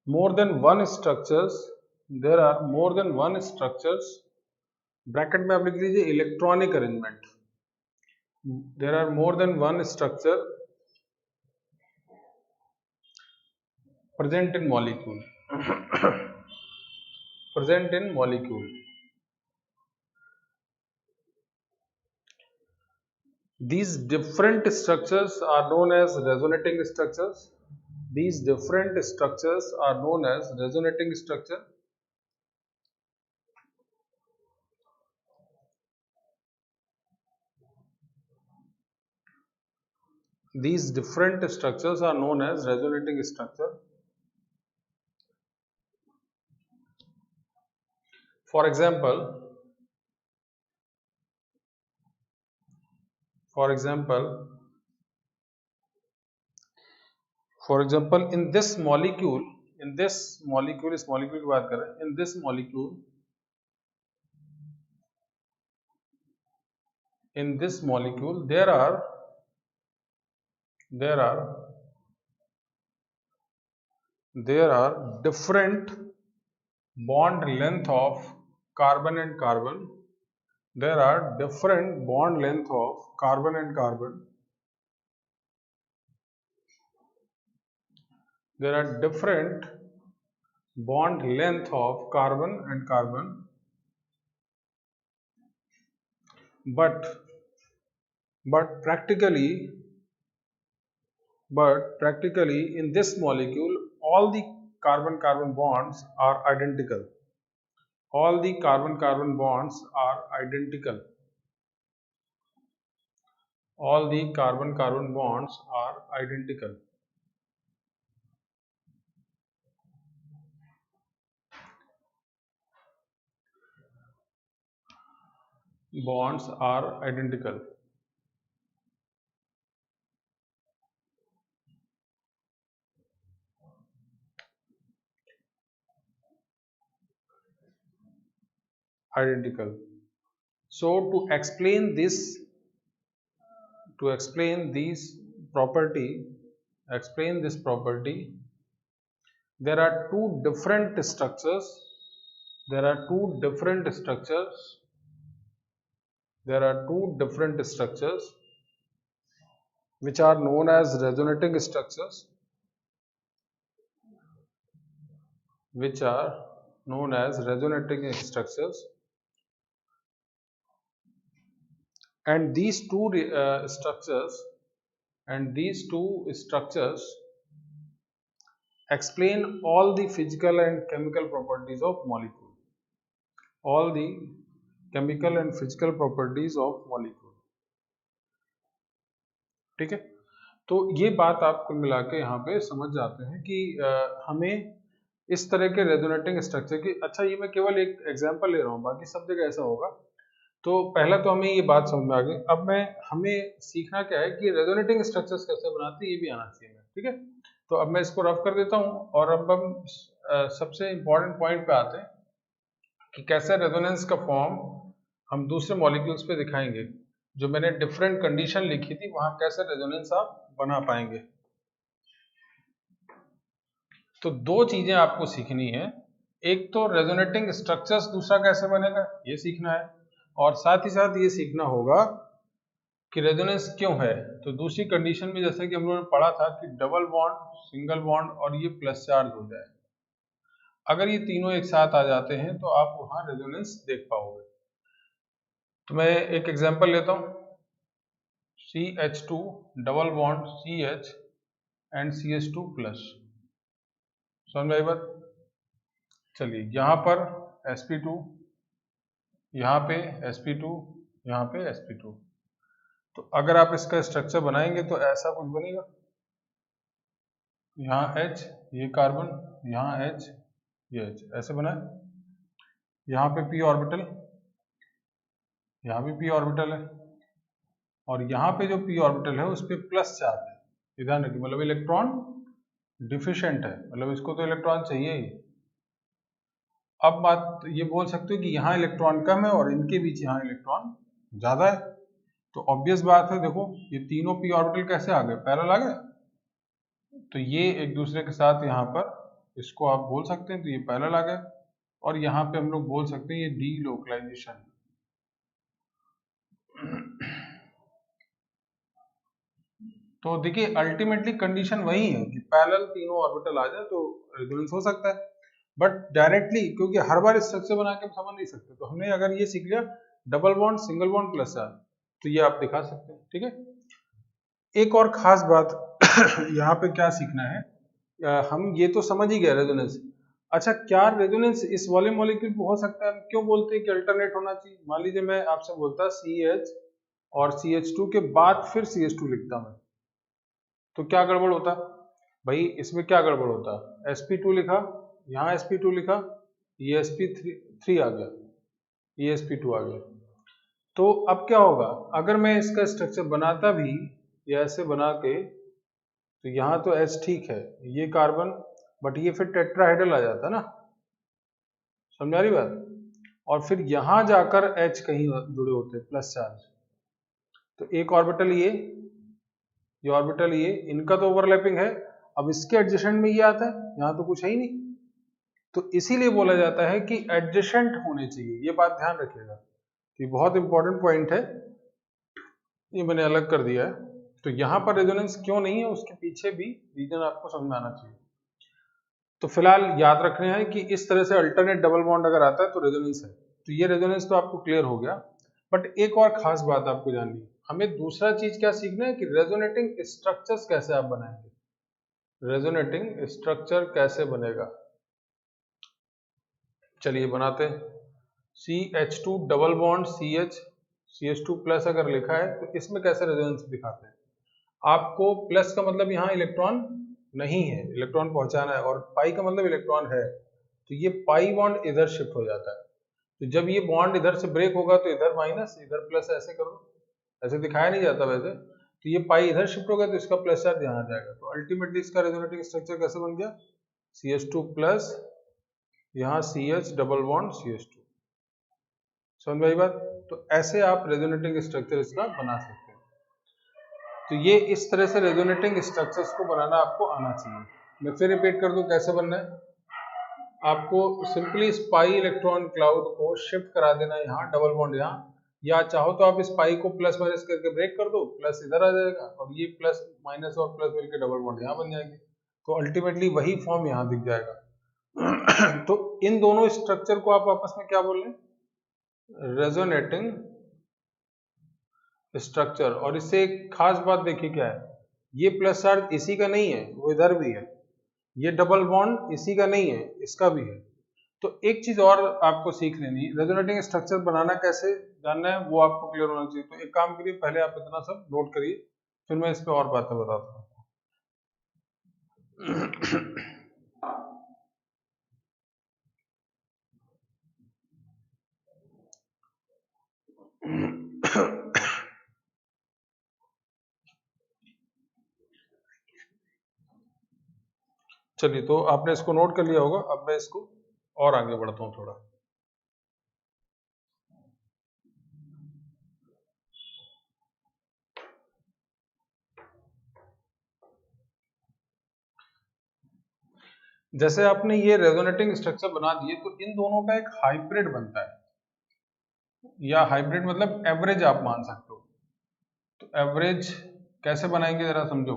more than one structures, there are more than one structures, bracket में आप लिख लीजिए electronic arrangement, there are more than one structure present in molecule, present in molecule. These different structures are known as resonating structures. These different structures are known as resonating structure. These different structures are known as resonating structure. For example, for example, for example, in this molecule, इस molecule की बात करें, in this molecule, there are different bond length of carbon and carbon. There are different bond length of carbon and carbon. There are different bond length of carbon and carbon. but practically in this molecule all the carbon-carbon bonds are identical. All the carbon-carbon bonds are identical. All the carbon-carbon bonds are identical. Bonds are identical. Identical. So to explain this property, there are two different structures. There are two different structures which are known as resonating structures. And these two structures explain all the physical and chemical properties of molecule. All the chemical and physical properties of molecule. ठीक है, तो ये बात आप कुल मिला के यहाँ पे समझ जाते हैं कि हमें इस तरह के रेजोनेटिंग स्ट्रक्चर की, अच्छा ये मैं केवल एक एग्जांपल ले रहा हूँ, बाकी सब जगह ऐसा होगा। तो पहला तो हमें ये बात समझ में आ गई। अब हमें सीखना क्या है कि रेजोनेटिंग स्ट्रक्चर्स कैसे बनाते हैं, ये भी आना चाहिए हमें। ठीक है, तो अब मैं इसको रफ कर देता हूँ और अब हम सबसे इम्पोर्टेंट पॉइंट पे आते हैं कि कैसे रेजोनेंस का फॉर्म हम दूसरे मॉलिक्यूल्स पे दिखाएंगे। जो मैंने डिफरेंट कंडीशन लिखी थी वहां कैसे रेजोनेंस आप बना पाएंगे। तो दो चीजें आपको सीखनी है, एक तो रेजोनेटिंग स्ट्रक्चर्स, दूसरा कैसे बनेगा ये सीखना है, और साथ ही साथ ये सीखना होगा कि रेजोनेंस क्यों है। तो दूसरी कंडीशन में जैसे कि हम लोगों ने पढ़ा था कि डबल बॉन्ड, सिंगल बॉन्ड और ये प्लस चार्ज हो जाए, अगर ये तीनों एक साथ आ जाते हैं तो आप वहां रेजोनेंस देख पाओगे। तो मैं एक एग्जांपल लेता हूं, CH2 double bond CH and CH2 plus. समझ में आई बात? चलिए, यहाँ पर sp2, यहाँ पे sp2, यहाँ पे sp2। तो अगर आप इसका स्ट्रक्चर बनाएंगे तो ऐसा कुछ बनेगा, यहाँ H, ये कार्बन, यहाँ H, ये H, ऐसे बना है। यहाँ पे p ऑर्बिटल, यहाँ भी p ऑर्बिटल है, और यहाँ पे जो p ऑर्बिटल है उस पर प्लस चार्ज है। ये ध्यान रखिए, मतलब इलेक्ट्रॉन डिफिशिएंट है, मतलब इसको तो इलेक्ट्रॉन चाहिए ही। अब बात ये बोल सकते हो कि यहाँ इलेक्ट्रॉन कम है और इनके बीच यहाँ इलेक्ट्रॉन ज्यादा है, तो ऑब्वियस बात है, देखो ये तीनों p ऑर्बिटल कैसे आ गए, पैरेलल आ गए। तो ये एक दूसरे के साथ यहाँ पर इसको आप बोल सकते हैं, तो ये पैरेलल आ गए, और यहाँ पे हम लोग बोल सकते हैं ये डीलोकलाइजेशन। तो देखिए अल्टीमेटली कंडीशन वही है कि पैरेलल तीनों ऑर्बिटल आ जाए तो रेजोनेंस हो सकता है, बट डायरेक्टली क्योंकि हर बार स्ट्रक्चर बना के हम समझ नहीं सकते, तो हमने अगर ये सीख लिया double bond, single bond, plus charge, तो ये आप दिखा सकते हैं। ठीक है, एक और खास बात यहाँ पे क्या सीखना है, हम ये तो समझ ही गए रेजोनेंस। अच्छा, क्या रेजोनेंस इस वाले मॉलिक्यूल पे हो सकता है? हम क्यों बोलते हैं कि अल्टरनेट होना चाहिए? मान लीजिए मैं आपसे बोलता CH और CH2 के बाद फिर CH2 लिखता मैं, तो क्या गड़बड़ होता भाई? इसमें क्या गड़बड़ होता? sp2 लिखा, यहाँ sp2 लिखा, ये sp3 आ गया, ये sp2 आ गया। तो अब क्या होगा, अगर मैं इसका स्ट्रक्चर बनाता भी या ऐसे बना के, तो यहाँ तो H ठीक है, ये कार्बन, बट ये फिर टेट्राहेड्रल आ जाता ना। समझा रही बात? और फिर यहाँ जाकर H कहीं जुड़े होते प्लस चार्ज, तो एक ऑर्बिटल ये ऑर्बिटल ये, इनका तो ओवरलैपिंग है, अब इसके एडजेसेंट में ये आता है, यहाँ तो कुछ है ही नहीं, तो इसीलिए बोला जाता है कि एडजेसेंट होने चाहिए। ये बात ध्यान रखिएगा, ये बहुत इंपॉर्टेंट पॉइंट है, ये मैंने अलग कर दिया है। तो यहाँ पर रेजोनेंस क्यों नहीं है उसके पीछे भी रीजन आपको समझ में आना चाहिए। तो फिलहाल याद रखना है कि इस तरह से अल्टरनेट डबल बॉन्ड अगर आता है तो रेजोनेंस है। तो ये रेजोनेंस तो आपको क्लियर हो गया। बट एक और खास बात आपको जाननी है, हमें दूसरा चीज क्या सीखना है कि रेजोनेटिंग स्ट्रक्चर्स कैसे आप बनाएंगे। रेजोनेटिंग स्ट्रक्चर कैसे बनेगा, चलिए बनाते हैं। CH2 double bond CH2 plus अगर लिखा है तो इसमें कैसे रेजोनेंस दिखाते हैं। आपको प्लस का मतलब यहाँ इलेक्ट्रॉन नहीं है, इलेक्ट्रॉन पहुंचाना है, और पाई का मतलब इलेक्ट्रॉन है, तो ये पाई बॉन्ड इधर शिफ्ट हो जाता है। तो जब ये बॉन्ड इधर से ब्रेक होगा तो इधर माइनस इधर प्लस, ऐसे कर दो, ऐसे दिखाया नहीं जाता वैसे, तो ये पाई इधर शिफ्ट होगा तो इसका प्लस चार्ज यहाँ आ जाएगा। तो अल्टीमेटली इसका रेजोनेटिंग स्ट्रक्चर कैसे बन गया, CH2 प्लस, यहाँ CH डबल बॉन्ड CH2। समझ भाई बात। तो ऐसे आप रेजोनेटिंग स्ट्रक्चर इसका बना सकते हैं। तो ये इस तरह से रेजोनेटिंग स्ट्रक्चर्स को बनाना आपको आना चाहिए। मैं फिर रिपीट कर दूं कैसे बनना है। आपको सिंपली इस पाई इलेक्ट्रॉन क्लाउड को शिफ्ट करा देना है यहाँ, डबल बॉन्ड यहाँ, या चाहो तो आप इस पाई को प्लस माइनस करके ब्रेक कर दो, प्लस इधर आ जाएगा और ये प्लस माइनस और प्लस मिलकर डबल बॉन्ड यहाँ बन जाएंगे। तो अल्टीमेटली वही फॉर्म यहाँ दिख जाएगा। तो इन दोनों स्ट्रक्चर को आप आपस में क्या बोल रहे हैं, रेजोनेटिंग स्ट्रक्चर। और इससे एक खास बात देखिए क्या है, ये प्लस चार्ज इसी का नहीं है, वो इधर भी है, ये डबल बॉन्ड इसी का नहीं है, इसका भी है। तो एक चीज और आपको सीख लेनी है, रेजोनेटिंग स्ट्रक्चर बनाना कैसे जानना है वो आपको क्लियर होना चाहिए। तो एक काम करिए, पहले आप इतना सब नोट करिए, फिर मैं इस पे और बातें बताता हूँ। चलिए, तो आपने इसको नोट कर लिया होगा, अब मैं इसको और आगे बढ़ता हूँ थोड़ा। जैसे आपने ये रेजोनेटिंग स्ट्रक्चर बना दिए, तो इन दोनों का एक हाइब्रिड बनता है, या हाइब्रिड मतलब एवरेज आप मान सकते हो। तो एवरेज कैसे बनाएंगे जरा समझो।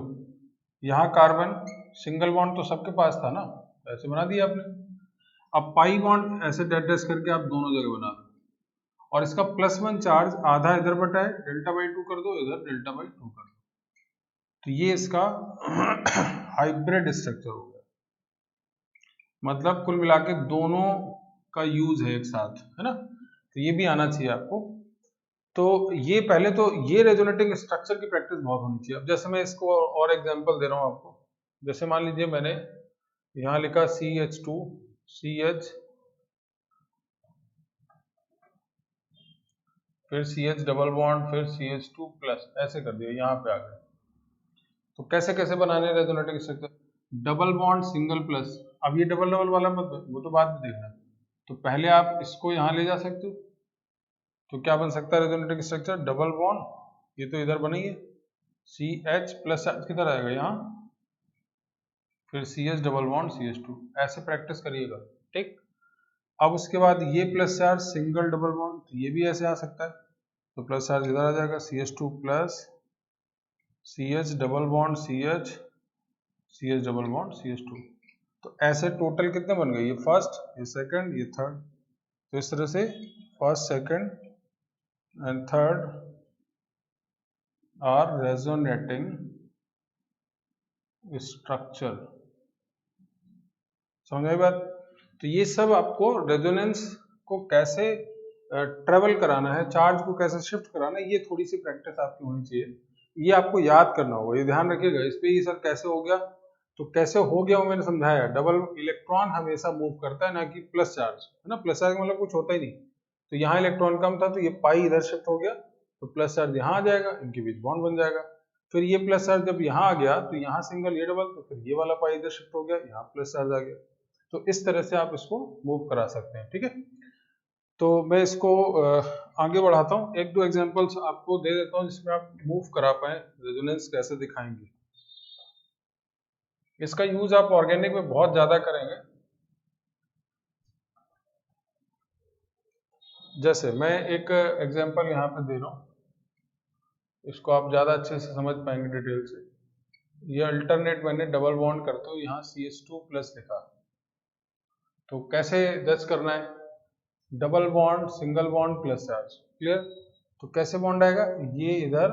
यहाँ कार्बन सिंगल बॉन्ड तो सबके पास था ना, ऐसे बना दिया आपने। अब पाई बॉन्ड ऐसे डैश करके आप दोनों जगह बना दो, और इसका +1 चार्ज आधा इधर बटा है, Δ/2 कर दो, इधर Δ/2 कर दो। तो ये इसका हाइब्रिड स्ट्रक्चर हो गया, मतलब कुल मिला के दोनों का यूज है एक साथ, है ना। तो ये भी आना चाहिए आपको। तो ये पहले तो ये रेजोनेटिंग स्ट्रक्चर की प्रैक्टिस बहुत होनी चाहिए। अब जैसे मैं इसको और एग्जांपल दे रहा हूँ आपको, जैसे मान लीजिए मैंने यहाँ लिखा CH2 CH फिर CH डबल बॉन्ड फिर CH2 प्लस, ऐसे कर दिया, यहाँ पे आ गए। तो कैसे कैसे बनाने resonating structure, double bond single plus. अब ये डबल डबल वाला मत, वो तो बाद में देखना। तो पहले आप इसको यहाँ ले जा सकते हो, तो क्या बन सकता है रेजोनेटिंग स्ट्रक्चर, डबल बॉन्ड, ये तो इधर बनी है, CH प्लस किधर आएगा यहाँ, फिर CH डबल बॉन्ड CH2, ऐसे प्रैक्टिस करिएगा, ठीक। अब उसके बाद ये plus charge single double bond, तो ये भी ऐसे आ सकता है, तो प्लस चार्ज इधर आ जाएगा, CH2 plus CH double bond CH double bond CH2। तो ऐसे टोटल कितने बन गए, ये फर्स्ट, ये सेकंड, ये थर्ड। तो इस तरह से first second and third are resonating structure. समझ आई बात। तो ये सब आपको रेजोनेंस को कैसे ट्रेवल कराना है, चार्ज को कैसे शिफ्ट कराना है, ये थोड़ी सी प्रैक्टिस आपकी होनी चाहिए। ये आपको याद करना होगा, ये ध्यान रखिएगा इस पे। ये सर कैसे हो गया, तो कैसे हो गया वो मैंने समझाया। डबल इलेक्ट्रॉन हमेशा मूव करता है, ना कि प्लस चार्ज, है ना। प्लस चार्ज मतलब कुछ होता ही नहीं। तो यहाँ इलेक्ट्रॉन कम था तो ये पाई इधर शिफ्ट हो गया, तो प्लस चार्ज यहाँ आ जाएगा, इनके बीच बॉन्ड बन जाएगा। फिर ये प्लस चार्ज जब यहाँ आ गया तो यहाँ सिंगल ये डबल, तो फिर ये वाला पाई इधर शिफ्ट हो गया, यहाँ प्लस चार्ज आ गया। तो इस तरह से आप इसको मूव करा सकते हैं, ठीक है। तो मैं इसको आगे बढ़ाता हूँ, एक दो एग्जांपल्स आपको दे देता हूँ जिसमें आप मूव करा पाए, रेजोनेंस कैसे दिखाएंगे। इसका यूज आप ऑर्गेनिक में बहुत ज्यादा करेंगे। जैसे मैं एक एग्जांपल यहाँ पे दे रहा हूँ, इसको आप ज्यादा अच्छे से समझ पाएंगे डिटेल से। ये अल्टरनेट मैंने डबल बॉन्ड करते हुए यहाँ CH2 प्लस लिखा, तो कैसे जज करना है, double bond single bond plus charge, clear. तो कैसे बॉन्ड आएगा, ये इधर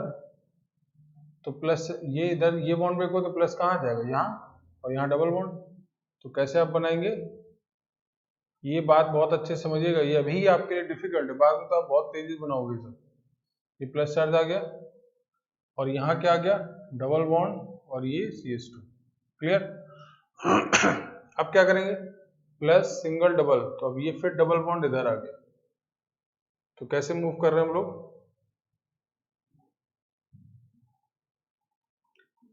तो प्लस, ये इधर ये बॉन्ड ब्रेक हो तो प्लस कहाँ आ जाएगा, यहाँ, और यहाँ डबल बॉन्ड। तो कैसे आप बनाएंगे, ये बात बहुत अच्छे से समझिएगा, ये अभी आपके लिए डिफिकल्ट है, बाद में तो आप बहुत तेजी से बनाओगे सब। ये प्लस चार्ज आ गया और यहाँ क्या आ गया, डबल बॉन्ड, और ये CH2। क्लियर। अब क्या करेंगे, प्लस सिंगल डबल, तो अब ये फिर डबल बॉन्ड इधर आ गया। तो कैसे मूव कर रहे हैं हम लोग,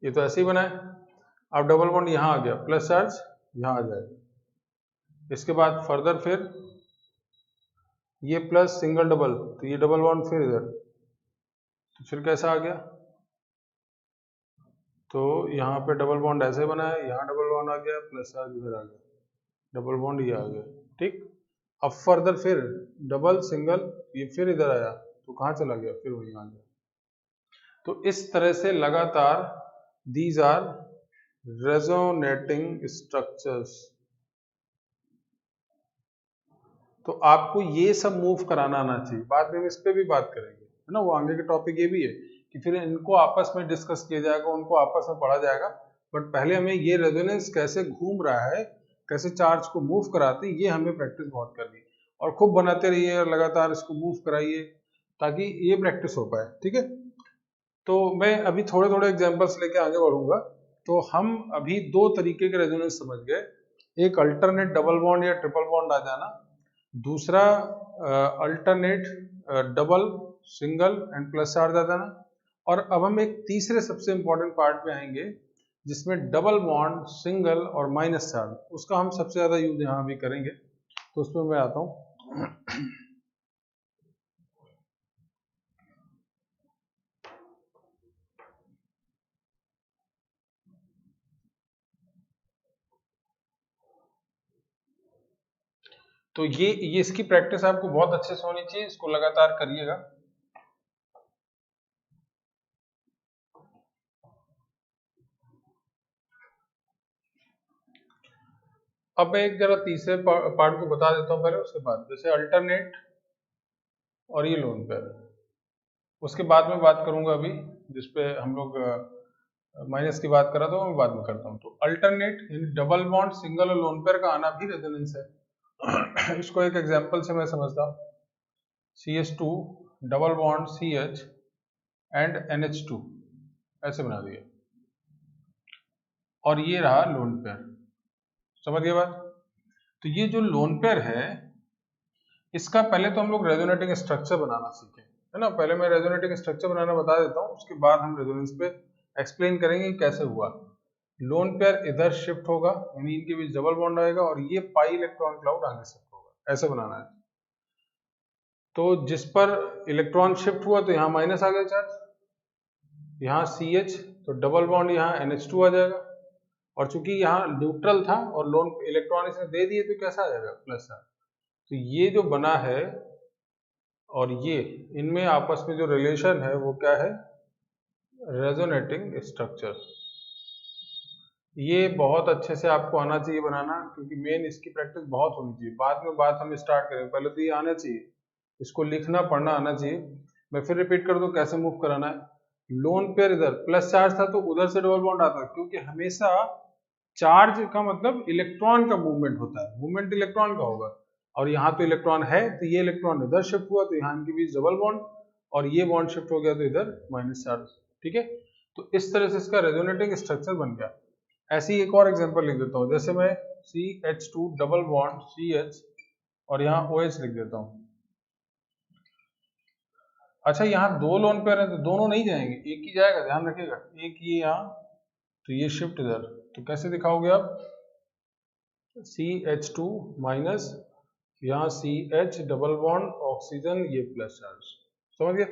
ये तो ऐसे ही बना है। अब डबल बॉन्ड यहाँ आ गया, प्लस चार्ज यहाँ आ जाएगा। इसके बाद फर्दर फिर ये प्लस सिंगल डबल, तो ये डबल बॉन्ड फिर इधर, तो फिर कैसा आ गया, तो यहाँ पे डबल बॉन्ड ऐसे बना है, यहाँ डबल बॉन्ड आ गया, प्लस चार्ज इधर आ गया, डबल बॉन्ड ये आ गया। ठीक। अब फर्दर फिर डबल सिंगल, ये फिर इधर आया, तो कहाँ चला गया, फिर वहीं आ गया। तो इस तरह से लगातार दीज आर रेजोनेटिंग स्ट्रक्चर्स। तो आपको ये सब मूव कराना आना चाहिए, बाद में हम इस पे भी बात करेंगे, है ना, वो आगे के टॉपिक ये भी है कि फिर इनको आपस में डिस्कस किया जाएगा, उनको आपस में पढ़ा जाएगा। बट पहले हमें ये रेजोनेंस कैसे घूम रहा है, कैसे चार्ज को मूव कराते हैं, ये हमें प्रैक्टिस बहुत करनी है, और खूब बनाते रहिए और लगातार इसको मूव कराइए ताकि ये प्रैक्टिस हो पाए। ठीक है। तो मैं अभी थोड़े थोड़े एग्जांपल्स लेके आगे बढ़ूंगा। तो हम अभी दो तरीके के रेजोनेंस समझ गए, एक अल्टरनेट डबल बॉन्ड या ट्रिपल बॉन्ड आ जाना, दूसरा alternate double single and plus charge आ जाना। और अब हम एक तीसरे सबसे इंपॉर्टेंट पार्ट पे आएंगे जिसमें डबल बॉन्ड, सिंगल और माइनस चार्ज, उसका हम सबसे ज्यादा यूज यहाँ भी करेंगे। तो उसमें मैं आता हूँ। तो ये इसकी प्रैक्टिस आपको बहुत अच्छे से होनी चाहिए, इसको लगातार करिएगा। अब मैं एक जरा तीसरे पार्ट को बता देता हूँ पहले, उसके बाद जैसे अल्टरनेट और ये लोन पेयर, उसके बाद में बात करूंगा अभी जिसपे हम लोग माइनस की बात करा तो मैं बाद में करता हूँ। तो अल्टरनेट यानी डबल बॉन्ड, सिंगल और लोन पेयर का आना भी रेजोनेंस है। इसको एक एग्जांपल से मैं समझता हूँ। CH2 double bond CH and NH2 ऐसे बना दिया, और ये रहा लोन पेयर। समझ गए बात। तो ये जो लोन पेयर है, इसका पहले तो हम लोग रेजोनेटिंग स्ट्रक्चर बनाना सीखें, है ना। पहले मैं रेजोनेटिंग स्ट्रक्चर बनाना बता देता हूँ, उसके बाद हम रेजोनेंस पे एक्सप्लेन करेंगे कैसे हुआ। लोन पेयर इधर शिफ्ट होगा, यानी इनके बीच डबल बॉन्ड आएगा, और ये पाई इलेक्ट्रॉन क्लाउड आगे शिफ्ट होगा, ऐसे बनाना है। तो जिस पर इलेक्ट्रॉन शिफ्ट हुआ तो यहाँ माइनस आ गया चार्ज, यहाँ CH, तो डबल बॉन्ड यहाँ NH2 आ जाएगा, और चूंकि यहाँ न्यूट्रल था और लोन इलेक्ट्रॉन इसने दे दिए तो कैसा आ जाएगा, प्लस चार्ज। तो ये जो बना है और ये, इनमें आपस में जो रिलेशन है वो क्या है, रेजोनेटिंग स्ट्रक्चर। ये बहुत अच्छे से आपको आना चाहिए बनाना, क्योंकि मेन इसकी प्रैक्टिस बहुत होनी चाहिए। बाद में बात हम स्टार्ट करेंगे, पहले तो ये आना चाहिए, इसको लिखना पढ़ना आना चाहिए। मैं फिर रिपीट कर दूं कैसे मूव कराना है। लोन पेयर इधर प्लस चार्ज था तो उधर से डबल बॉन्ड आता, क्योंकि हमेशा चार्ज का मतलब इलेक्ट्रॉन का मूवमेंट होता है, मूवमेंट इलेक्ट्रॉन का होगा, और यहाँ तो इलेक्ट्रॉन है, तो ये इलेक्ट्रॉन इधर शिफ्ट हुआ तो यहाँ इनके बीच डबल बॉन्ड, और ये बॉन्ड शिफ्ट हो गया तो इधर माइनस चार्ज। ठीक है। तो इस तरह से इसका रेजोनेटिंग स्ट्रक्चर बन गया। ऐसी एक और एग्जांपल लिख देता हूँ, जैसे मैं CH2 डबल बॉन्ड CH और यहाँ OH लिख देता हूँ। अच्छा, यहाँ दो लोन पेयर है तो दोनों नहीं जाएंगे, एक ही जाएगा, ध्यान रखिएगा। एक ये यहाँ, तो ये शिफ्ट इधर, तो कैसे दिखाओगे आप, CH2 माइनस, यहाँ CH डबल बॉन्ड ऑक्सीजन, ये प्लस चार्ज। समझ गए।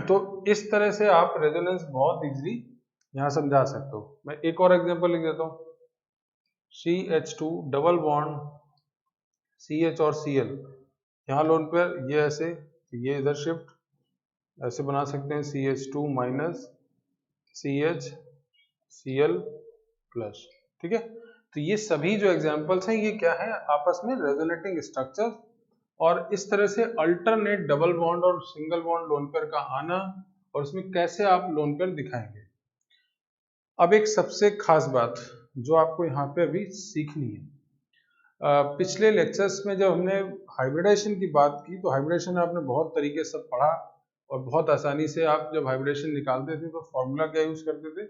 तो इस तरह से आप रेजोनेंस बहुत इजीली यहाँ समझा सकते हो। मैं एक और एग्जांपल लिख देता हूँ। CH2 डबल बॉन्ड CH और Cl, यहाँ लोन पेयर, ये ऐसे, ये इधर शिफ्ट, ऐसे बना सकते हैं CH2 minus CH Cl plus. ठीक है। तो ये सभी जो एग्जांपल्स हैं ये क्या है, आपस में रेजोनेटिंग स्ट्रक्चर, और इस तरह से अल्टरनेट डबल बॉन्ड और सिंगल बॉन्ड लोन पेयर का आना और उसमें कैसे आप लोन पेयर दिखाएंगे। अब एक सबसे खास बात जो आपको यहाँ पे अभी सीखनी है, पिछले लेक्चर्स में जब हमने हाइब्रिडाइजेशन की बात की तो हाइब्रिडाइजेशन आपने बहुत तरीके से पढ़ा और बहुत आसानी से आप जब हाइब्रिडाइजेशन निकालते थे तो फॉर्मूला क्या यूज करते थे,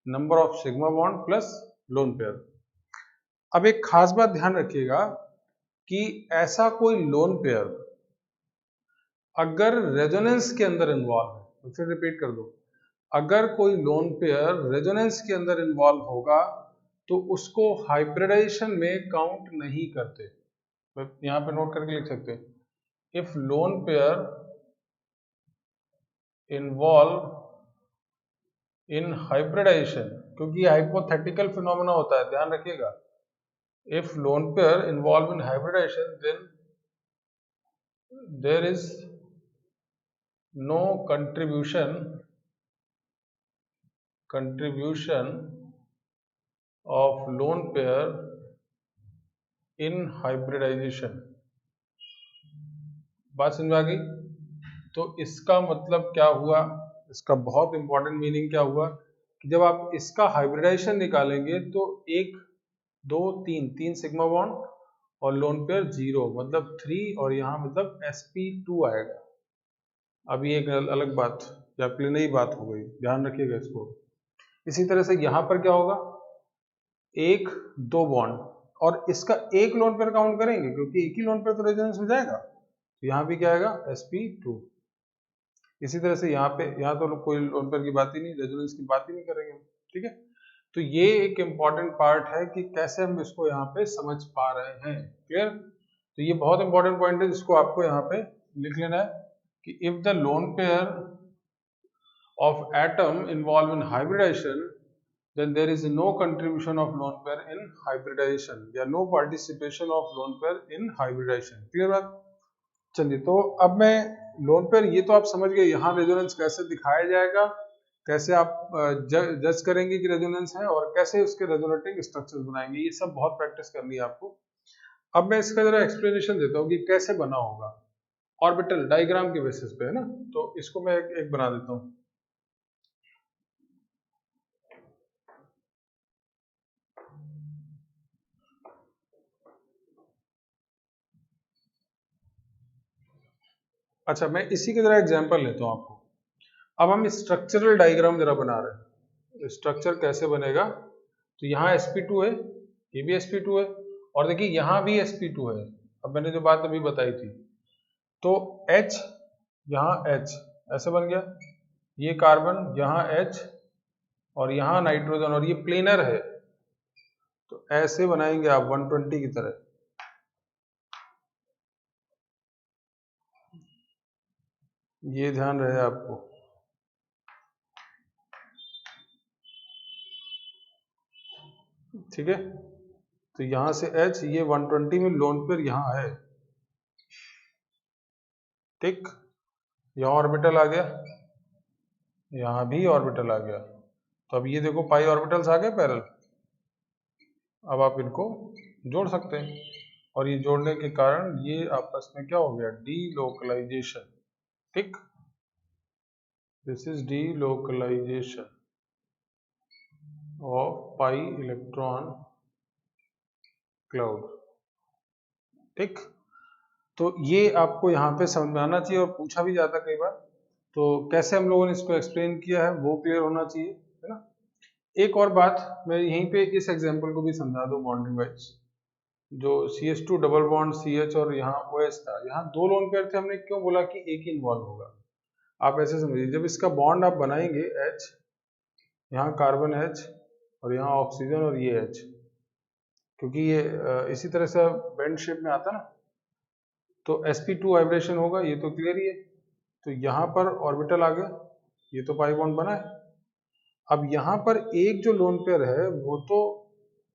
number of sigma bond plus lone pair. अब एक खास बात ध्यान रखिएगा कि ऐसा कोई लोन पेयर अगर रेजोनेंस के अंदर इन्वॉल्व है, तो फिर रिपीट कर दो, अगर कोई लोन पेयर रेजोनेंस के अंदर इन्वॉल्व होगा तो उसको हाइब्रिडाइजेशन में काउंट नहीं करते। यहां पे नोट करके लिख सकते हैं, if lone pair involve in hybridization, क्योंकि हाइपोथेटिकल फिनोमेना होता है, ध्यान रखिएगा। If lone pair involve in hybridization then there is no contribution of lone pair in hybridization। बात समझ आ गई? तो इसका मतलब क्या हुआ, इसका बहुत इंपॉर्टेंट मीनिंग क्या हुआ कि जब आप इसका हाइब्रिडाइजेशन निकालेंगे तो 1 2 3 सिग्मा बॉन्ड और लोन पेयर 0 मतलब 3 और यहाँ मतलब sp2 आएगा। अभी एक अलग बात या आपके लिए नई बात हो गई, ध्यान रखिएगा इसको। इसी तरह से यहाँ पर क्या होगा, 1 2 बॉन्ड और इसका एक लोन पेयर काउंट करेंगे क्योंकि एक ही लोन पेयर तो रेजोनेंस में जाएगा, तो यहाँ भी क्या आएगा sp2। इसी तरह से यहाँ पे, यहाँ तो कोई लोन पेयर की बात ही नहीं, रेजोनेंस की बात ही नहीं करेंगे, ठीक है। तो ये एक इंपॉर्टेंट पार्ट है कि कैसे हम इसको यहाँ पे समझ पा रहे हैं, क्लियर। तो ये बहुत इंपॉर्टेंट पॉइंट है जिसको आपको यहाँ पे लिख लेना है कि if the lone pair of atom involved in hybridization then there is no contribution of lone pair in hybridization या no participation of lone pair in hybridization। Clear बात? चलिए, तो अब मैं लोन पेयर, ये तो आप समझ गए यहाँ रेजोनेंस कैसे दिखाया जाएगा, कैसे आप जज करेंगे कि रेजोनेंस है और कैसे उसके रेजोनेटिंग स्ट्रक्चर्स बनाएंगे, ये सब बहुत प्रैक्टिस करनी है आपको। अब मैं इसका जरा एक्सप्लेनेशन देता हूँ कि कैसे बना होगा, ऑर्बिटल डायग्राम के बेसिस पे, है ना। तो इसको मैं एक बना देता हूँ। अच्छा, मैं इसी की तरह एग्जांपल लेता हूँ आपको। अब हम स्ट्रक्चरल डायग्राम जरा बना रहे हैं, स्ट्रक्चर कैसे बनेगा। तो यहाँ sp2 है, ये भी sp2 है और देखिए यहाँ भी sp2 है। अब मैंने जो बात अभी बताई थी, तो H यहाँ H ऐसे बन गया, ये कार्बन यहाँ H और यहाँ नाइट्रोजन और ये प्लेनर है, तो ऐसे बनाएंगे आप 120 की तरह। ये ध्यान रहे आपको, ठीक है। तो यहां से H, ये 120 में लोन पेयर यहाँ है, ठीक। यहाँ ऑर्बिटल आ गया, यहाँ भी ऑर्बिटल आ गया, तो अब ये देखो पाई ऑर्बिटल्स आ गए पैरेलल। अब आप इनको जोड़ सकते हैं और ये जोड़ने के कारण ये आपस में क्या हो गया, डीलोकलाइजेशन, ठीक। This is delocalization of pi electron cloud, ठीक। तो ये आपको यहाँ पे समझ में आना चाहिए और पूछा भी जाता कई बार, तो कैसे हम लोगों ने इसको एक्सप्लेन किया है वो क्लियर होना चाहिए, है ना। एक और बात मैं यहीं पे इस एग्जांपल को भी समझा दूं बॉन्डिंग वाइज। जो CH2 डबल बॉन्ड CH और यहाँ OH था, यहाँ दो लोन पेयर थे, हमने क्यों बोला कि एक ही इन्वॉल्व होगा। आप ऐसे समझिए, जब इसका बॉन्ड आप बनाएंगे H, यहाँ कार्बन H और यहाँ ऑक्सीजन और ये H, क्योंकि ये इसी तरह से बेंड शेप में आता ना, तो sp2 वाइब्रेशन होगा, ये तो क्लियर ही है। तो यहाँ पर ऑर्बिटल आ गया, ये तो पाई बॉन्ड बना है। अब यहाँ पर एक जो लोन पेयर है वो तो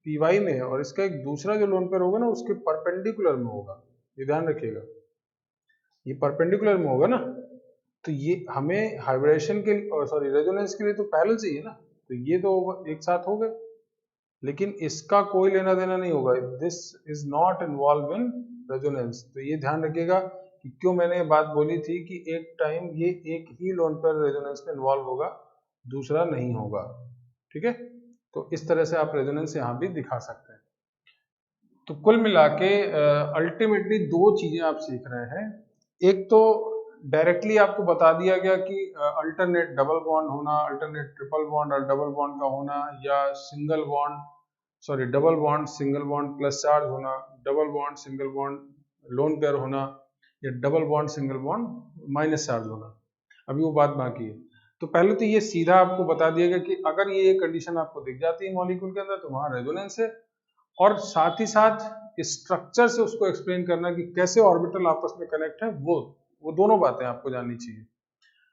py में है और इसका एक दूसरा जो लोन पेयर होगा ना उसके परपेंडिकुलर में होगा, ये ध्यान रखिएगा, ये परपेंडिकुलर में होगा ना। तो ये हमें हाइब्रिडेशन के, सॉरी रेजोनेंस के लिए तो पैरेलल चाहिए ना, तो ये तो एक साथ हो गए, लेकिन इसका कोई लेना देना नहीं होगा। This is not involve in resonance. तो ये ध्यान रखिएगा कि क्यों मैंने ये बात बोली थी कि एक टाइम ये एक ही लोन पेयर रेजोनेंस में इन्वॉल्व होगा, दूसरा नहीं होगा। ठीक है, तो इस तरह से आप रेजोनेंस यहाँ भी दिखा सकते हैं। तो कुल मिला के अल्टीमेटली दो चीजें आप सीख रहे हैं। एक तो डायरेक्टली आपको बता दिया गया कि अल्टरनेट डबल बॉन्ड होना, अल्टरनेट ट्रिपल बॉन्ड और डबल बॉन्ड का होना, या single bond sorry double bond single bond plus charge होना, double bond single bond lone pair होना, या double bond single bond minus charge होना। अभी वो बात बाकी है। तो पहले तो ये सीधा आपको बता दिया गया कि अगर ये कंडीशन आपको दिख जाती है मॉलिक्यूल के अंदर तो वहां रेजोनेंस है, और साथ ही साथ स्ट्रक्चर से उसको एक्सप्लेन करना कि कैसे ऑर्बिटल आपस में कनेक्ट है, वो दोनों बातें आपको जाननी चाहिए।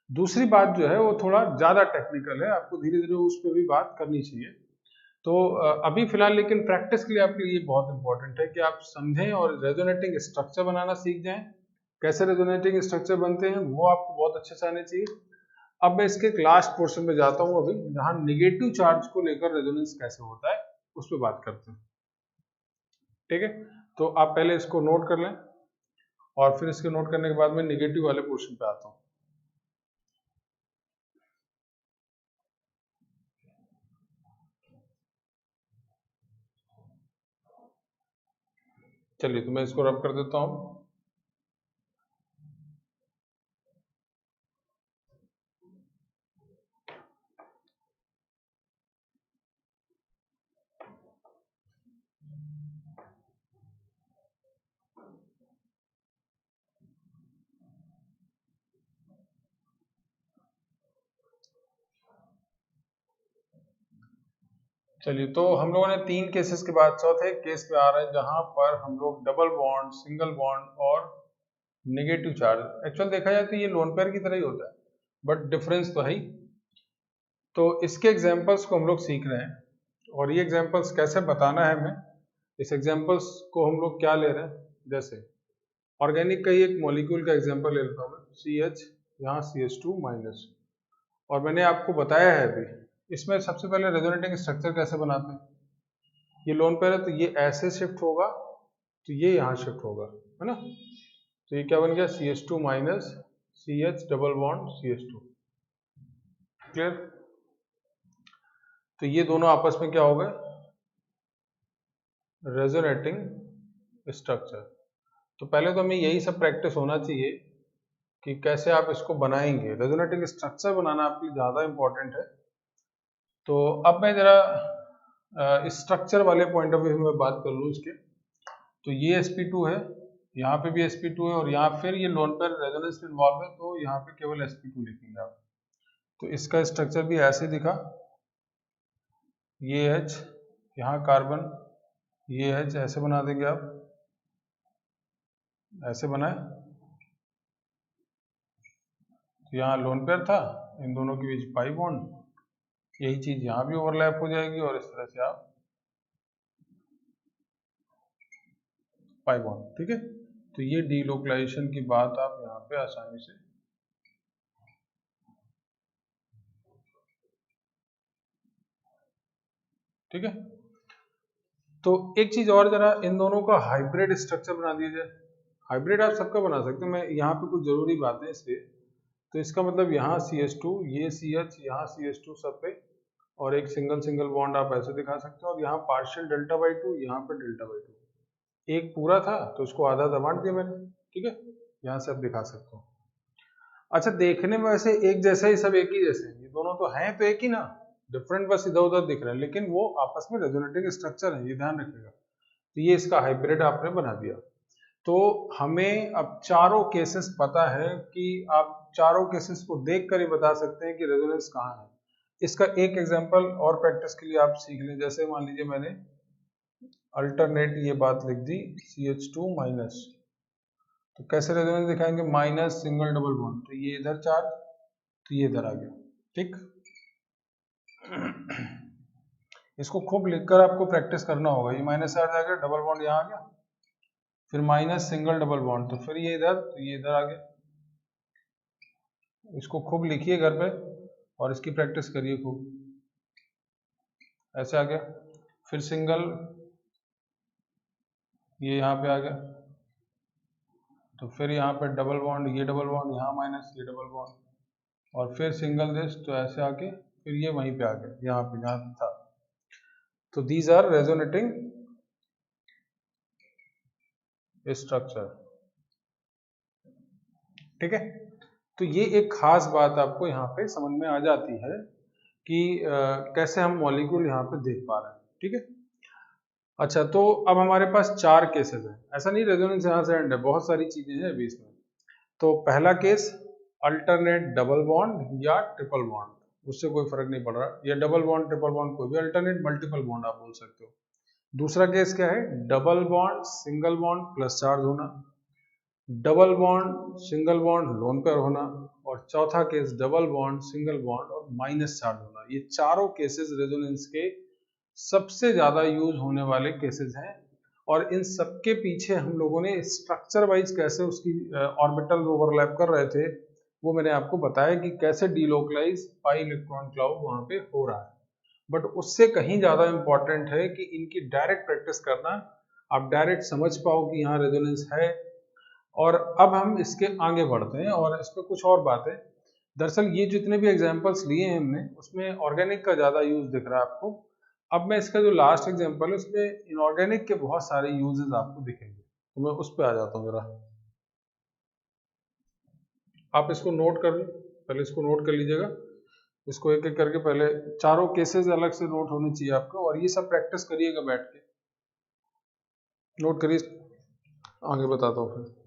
दूसरी बात जो है वो थोड़ा ज्यादा टेक्निकल है, आपको धीरे धीरे उस पर भी बात करनी चाहिए। तो अभी फिलहाल लेकिन प्रैक्टिस के लिए आपके लिए बहुत इंपॉर्टेंट है कि आप समझें और रेजोनेटिंग स्ट्रक्चर बनाना सीख जाएं। कैसे रेजोनेटिंग स्ट्रक्चर बनते हैं वो आपको बहुत अच्छे से आने चाहिए। अब मैं इसके लास्ट पोर्शन में जाता हूं, अभी जहां निगेटिव चार्ज को लेकर रेजोनेंस कैसे होता है उस पर बात करते हैं। ठीक है, तो आप पहले इसको नोट कर लें और फिर इसके नोट करने के बाद मैं निगेटिव वाले पोर्शन पे आता हूं। चलिए, तो मैं इसको रब कर देता हूं। चलिए, तो हम लोगों ने 3 केसेस के बाद चौथे केस पे आ रहे हैं जहां पर हम लोग डबल बॉन्ड, सिंगल बॉन्ड और नेगेटिव चार्ज। एक्चुअल देखा जाए तो ये लोन पेयर की तरह ही होता है, बट डिफरेंस तो है ही। तो इसके एग्जांपल्स को हम लोग सीख रहे हैं, और ये एग्जांपल्स कैसे बताना है हमें, इस एग्जांपल्स को हम लोग क्या ले रहे हैं, जैसे ऑर्गेनिक का ही एक मॉलिक्यूल का एग्जांपल ले लेता हूँ मैं, CH, यहाँ CH2 माइनस। और मैंने आपको बताया है अभी, इसमें सबसे पहले रेजोनेटिंग स्ट्रक्चर कैसे बनाते हैं। ये लोन पेयर है तो ये ऐसे शिफ्ट होगा, तो ये यहाँ शिफ्ट होगा, है ना। तो ये क्या बन गया, CH2 minus CH double bond CH2। Clear. तो ये दोनों आपस में क्या हो गए, रेजोनेटिंग स्ट्रक्चर। तो पहले तो हमें यही सब प्रैक्टिस होना चाहिए कि कैसे आप इसको बनाएंगे। रेजोनेटिंग स्ट्रक्चर बनाना आपके लिए ज्यादा इंपॉर्टेंट है। तो अब मैं जरा स्ट्रक्चर वाले पॉइंट ऑफ व्यू में बात कर लूँ इसके। तो ये sp2 है, यहाँ पे भी sp2 है, और यहाँ फिर ये लोन पेयर रेजोनेंस में इन्वॉल्व है, तो यहाँ पे केवल sp2 लिखेंगे आप। तो इसका स्ट्रक्चर भी ऐसे दिखा, ये H, यहाँ कार्बन, ये H, ऐसे बना देंगे आप, ऐसे बनाए। तो यहाँ लोन पेयर था, इन दोनों के बीच पाई बॉन्ड, यही चीज यहाँ भी ओवरलैप हो जाएगी, और इस तरह से आप पाई बॉन्ड। ठीक है, तो ये डीलोकलाइजेशन की बात आप यहाँ पे आसानी से ठीक है। तो एक चीज और, जरा इन दोनों का हाइब्रिड स्ट्रक्चर बना दिया जाए। हाइब्रिड आप सबका बना सकते हैं, मैं यहाँ पे कुछ जरूरी बातें इसलिए। तो इसका मतलब यहाँ CH2, ये CH, यहाँ CH2 सब पे, और एक सिंगल सिंगल बॉन्ड आप ऐसे दिखा सकते हो, और यहाँ पार्शियल डेल्टा बाई 2, यहाँ पे डेल्टा बाई 2। एक पूरा था तो इसको आधा दबाड़ दिया मैंने। ठीक है, यहाँ से आप दिखा सकते हो। अच्छा, देखने में वैसे एक जैसा ही, सब एक ही जैसे हैं, ये दोनों तो हैं तो एक ही ना, डिफरेंट बस इधर उधर दिख रहे हैं, लेकिन वो आपस में रेजोनेटिंग स्ट्रक्चर है, ये ध्यान रखिएगा। तो ये इसका हाइब्रिड आपने बना दिया। तो हमें अब चारों केसेस पता है कि आप चारों केसेस को देख कर ही बता सकते हैं कि रेजोनेंस कहाँ है। इसका एक एग्जांपल और प्रैक्टिस के लिए आप सीख लें। जैसे मान लीजिए मैंने अल्टरनेट ये बात लिख दी, CH2 माइनस, तो कैसे रेजोनेंस दिखाएंगे, माइनस सिंगल डबल बॉन्ड, तो ये इधर चार्ज, तो ये इधर आ गया। ठीक, इसको खूब लिखकर आपको प्रैक्टिस करना होगा। ये माइनस चार्ज आ गया, डबल बॉन्ड यहाँ आ गया, फिर माइनस सिंगल डबल बॉन्ड, तो फिर ये इधर, तो ये इधर आ गया। इसको खूब लिखिए घर पे और इसकी प्रैक्टिस करिए खूब। ऐसे आ गया, फिर सिंगल, ये यहाँ पे आ गया, तो फिर यहाँ पे डबल बॉन्ड, ये डबल बॉन्ड, यहाँ माइनस, ये डबल बॉन्ड, और फिर सिंगल दिस, तो ऐसे आके फिर ये वहीं पे आ गया, यहाँ पे जहाँ था। तो दीज आर रेजोनेटिंग स्ट्रक्चर। ठीक है, तो ये एक खास बात आपको यहाँ पे समझ में आ जाती है कि कैसे हम मॉलिक्यूल यहाँ पे देख पा रहे हैं। ठीक है, अच्छा, तो अब हमारे पास 4 केसेस हैं। ऐसा नहीं रेजोनेंस यहाँ से एंड है, बहुत सारी चीजें हैं अभी इसमें। तो पहला केस अल्टरनेट डबल बॉन्ड या ट्रिपल बॉन्ड, उससे कोई फर्क नहीं पड़ रहा, या डबल बॉन्ड ट्रिपल बॉन्ड, कोई भी अल्टरनेट मल्टीपल बॉन्ड आप बोल सकते हो। दूसरा केस क्या है, double bond single bond plus charge होना, double bond single bond lone pair होना, और चौथा case double bond single bond और माइनस चार्ज होना। ये चारों केसेस रेजोनेंस के सबसे ज्यादा यूज होने वाले केसेस हैं, और इन सबके पीछे हम लोगों ने स्ट्रक्चर वाइज कैसे उसकी ऑर्बिटल ओवरलैप कर रहे थे, वो मैंने आपको बताया कि कैसे डीलोकलाइज पाई इलेक्ट्रॉन क्लाउड वहां पे हो रहा है। बट उससे कहीं ज्यादा इंपॉर्टेंट है कि इनकी डायरेक्ट प्रैक्टिस करना, आप डायरेक्ट समझ पाओ कि यहाँ रेजोनेंस है। और अब हम इसके आगे बढ़ते हैं और इस पर कुछ और बातें। दरअसल ये जितने भी एग्जांपल्स लिए हैं हमने, उसमें ऑर्गेनिक का ज़्यादा यूज दिख रहा है आपको। अब मैं इसका जो लास्ट एग्जांपल है उसमें इनऑर्गेनिक के बहुत सारे यूजेस आपको दिखेंगे, तो मैं उस पर आ जाता हूँ जरा। आप इसको नोट कर लो, पहले इसको नोट कर लीजिएगा, इसको एक एक करके पहले चारों केसेस अलग से नोट होने चाहिए आपको, और ये सब प्रैक्टिस करिएगा बैठ के, नोट करिए, आगे बताता हूँ फिर।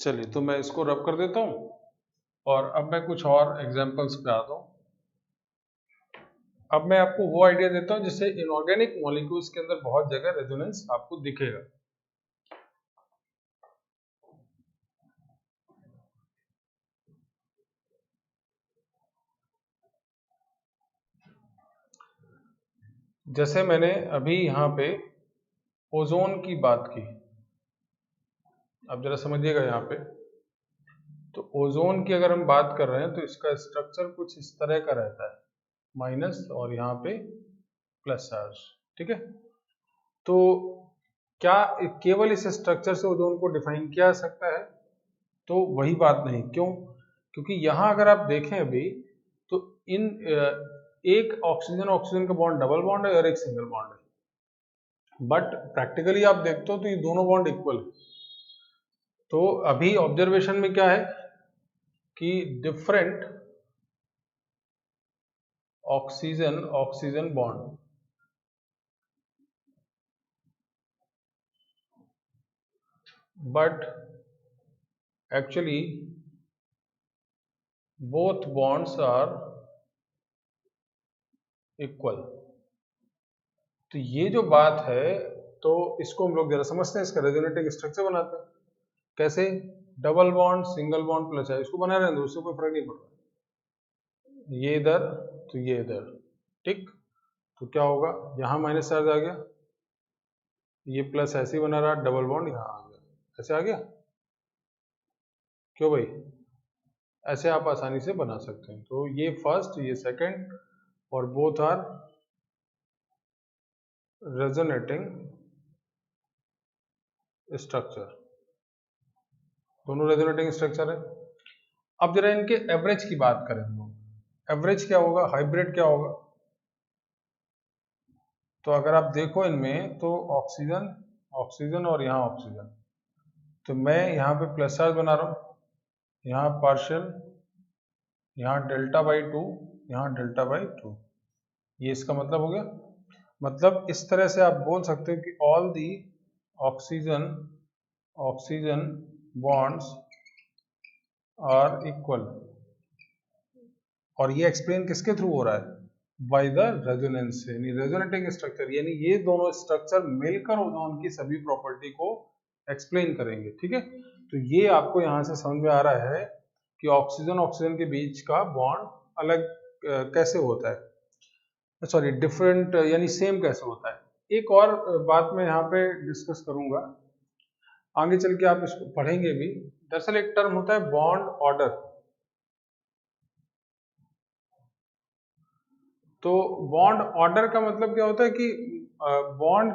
चलिए, तो मैं इसको रब कर देता हूँ और अब मैं कुछ और एग्जांपल्स पे आता हूँ। अब मैं आपको वो आइडिया देता हूँ जिससे इनऑर्गेनिक मॉलिक्यूल्स के अंदर बहुत जगह रेजोनेंस आपको दिखेगा। जैसे मैंने अभी यहाँ पे ओजोन की बात की, अब जरा समझिएगा यहाँ पे। तो ओजोन की अगर हम बात कर रहे हैं तो इसका स्ट्रक्चर कुछ इस तरह का रहता है, माइनस और यहाँ पे प्लस चार्ज। ठीक है, तो क्या केवल इस स्ट्रक्चर से ओजोन को डिफाइन किया जा सकता है? तो वही बात नहीं, क्यों? क्योंकि यहाँ अगर आप देखें अभी, तो इन एक ऑक्सीजन ऑक्सीजन का बॉन्ड डबल बॉन्ड है और एक सिंगल बॉन्ड है, बट प्रैक्टिकली आप देखते हो तो ये दोनों बॉन्ड इक्वल है। तो अभी ऑब्जर्वेशन में क्या है कि different oxygen oxygen bond, but actually both bonds are equal. तो ये जो बात है, तो इसको हम लोग जरा समझते हैं, इसका रेजोनेटिंग स्ट्रक्चर बनाते हैं। कैसे? Double bond single bond plus है, इसको बना रहे हैं, उससे कोई फर्क नहीं पड़ रहा। ये इधर तो ये इधर, ठीक। तो क्या होगा, यहाँ माइनस चार्ज आ गया, ये प्लस ऐसे ही बना रहा, डबल बॉन्ड यहाँ आ गया, ऐसे आ गया। क्यों भाई? ऐसे आप आसानी से बना सकते हैं। तो ये फर्स्ट, ये सेकंड, और बोथ आर रेजोनेटिंग स्ट्रक्चर, दोनों रेजोनेटिंग स्ट्रक्चर है। अब जरा इनके एवरेज की बात करें हम लोग। एवरेज क्या होगा, हाइब्रिड क्या होगा? तो अगर आप देखो इनमें, तो ऑक्सीजन ऑक्सीजन और यहाँ ऑक्सीजन, तो मैं यहाँ पे प्लस चार्ज बना रहा हूँ, यहाँ पार्शियल, यहाँ डेल्टा बाई 2, यहाँ डेल्टा बाई 2, ये इसका मतलब हो गया। मतलब इस तरह से आप बोल सकते हो कि all the oxygen oxygen bonds are equal, और ये एक्सप्लेन किसके थ्रू हो रहा है? बाय द रेजोनेंस, यानी रेजोनेटिंग स्ट्रक्चर, यानी ये दोनों स्ट्रक्चर मिलकर ओजोन की सभी प्रॉपर्टी को एक्सप्लेन करेंगे। ठीक है, तो ये आपको यहाँ से समझ में आ रहा है कि ऑक्सीजन ऑक्सीजन के बीच का बॉन्ड अलग कैसे होता है, सॉरी डिफरेंट यानी सेम कैसे होता है। एक और बात मैं यहाँ पे डिस्कस करूंगा आगे चल के आप इसको पढ़ेंगे भी। दरअसल एक टर्म होता है बॉन्ड ऑर्डर। तो बॉन्ड ऑर्डर का मतलब क्या होता है कि बॉन्ड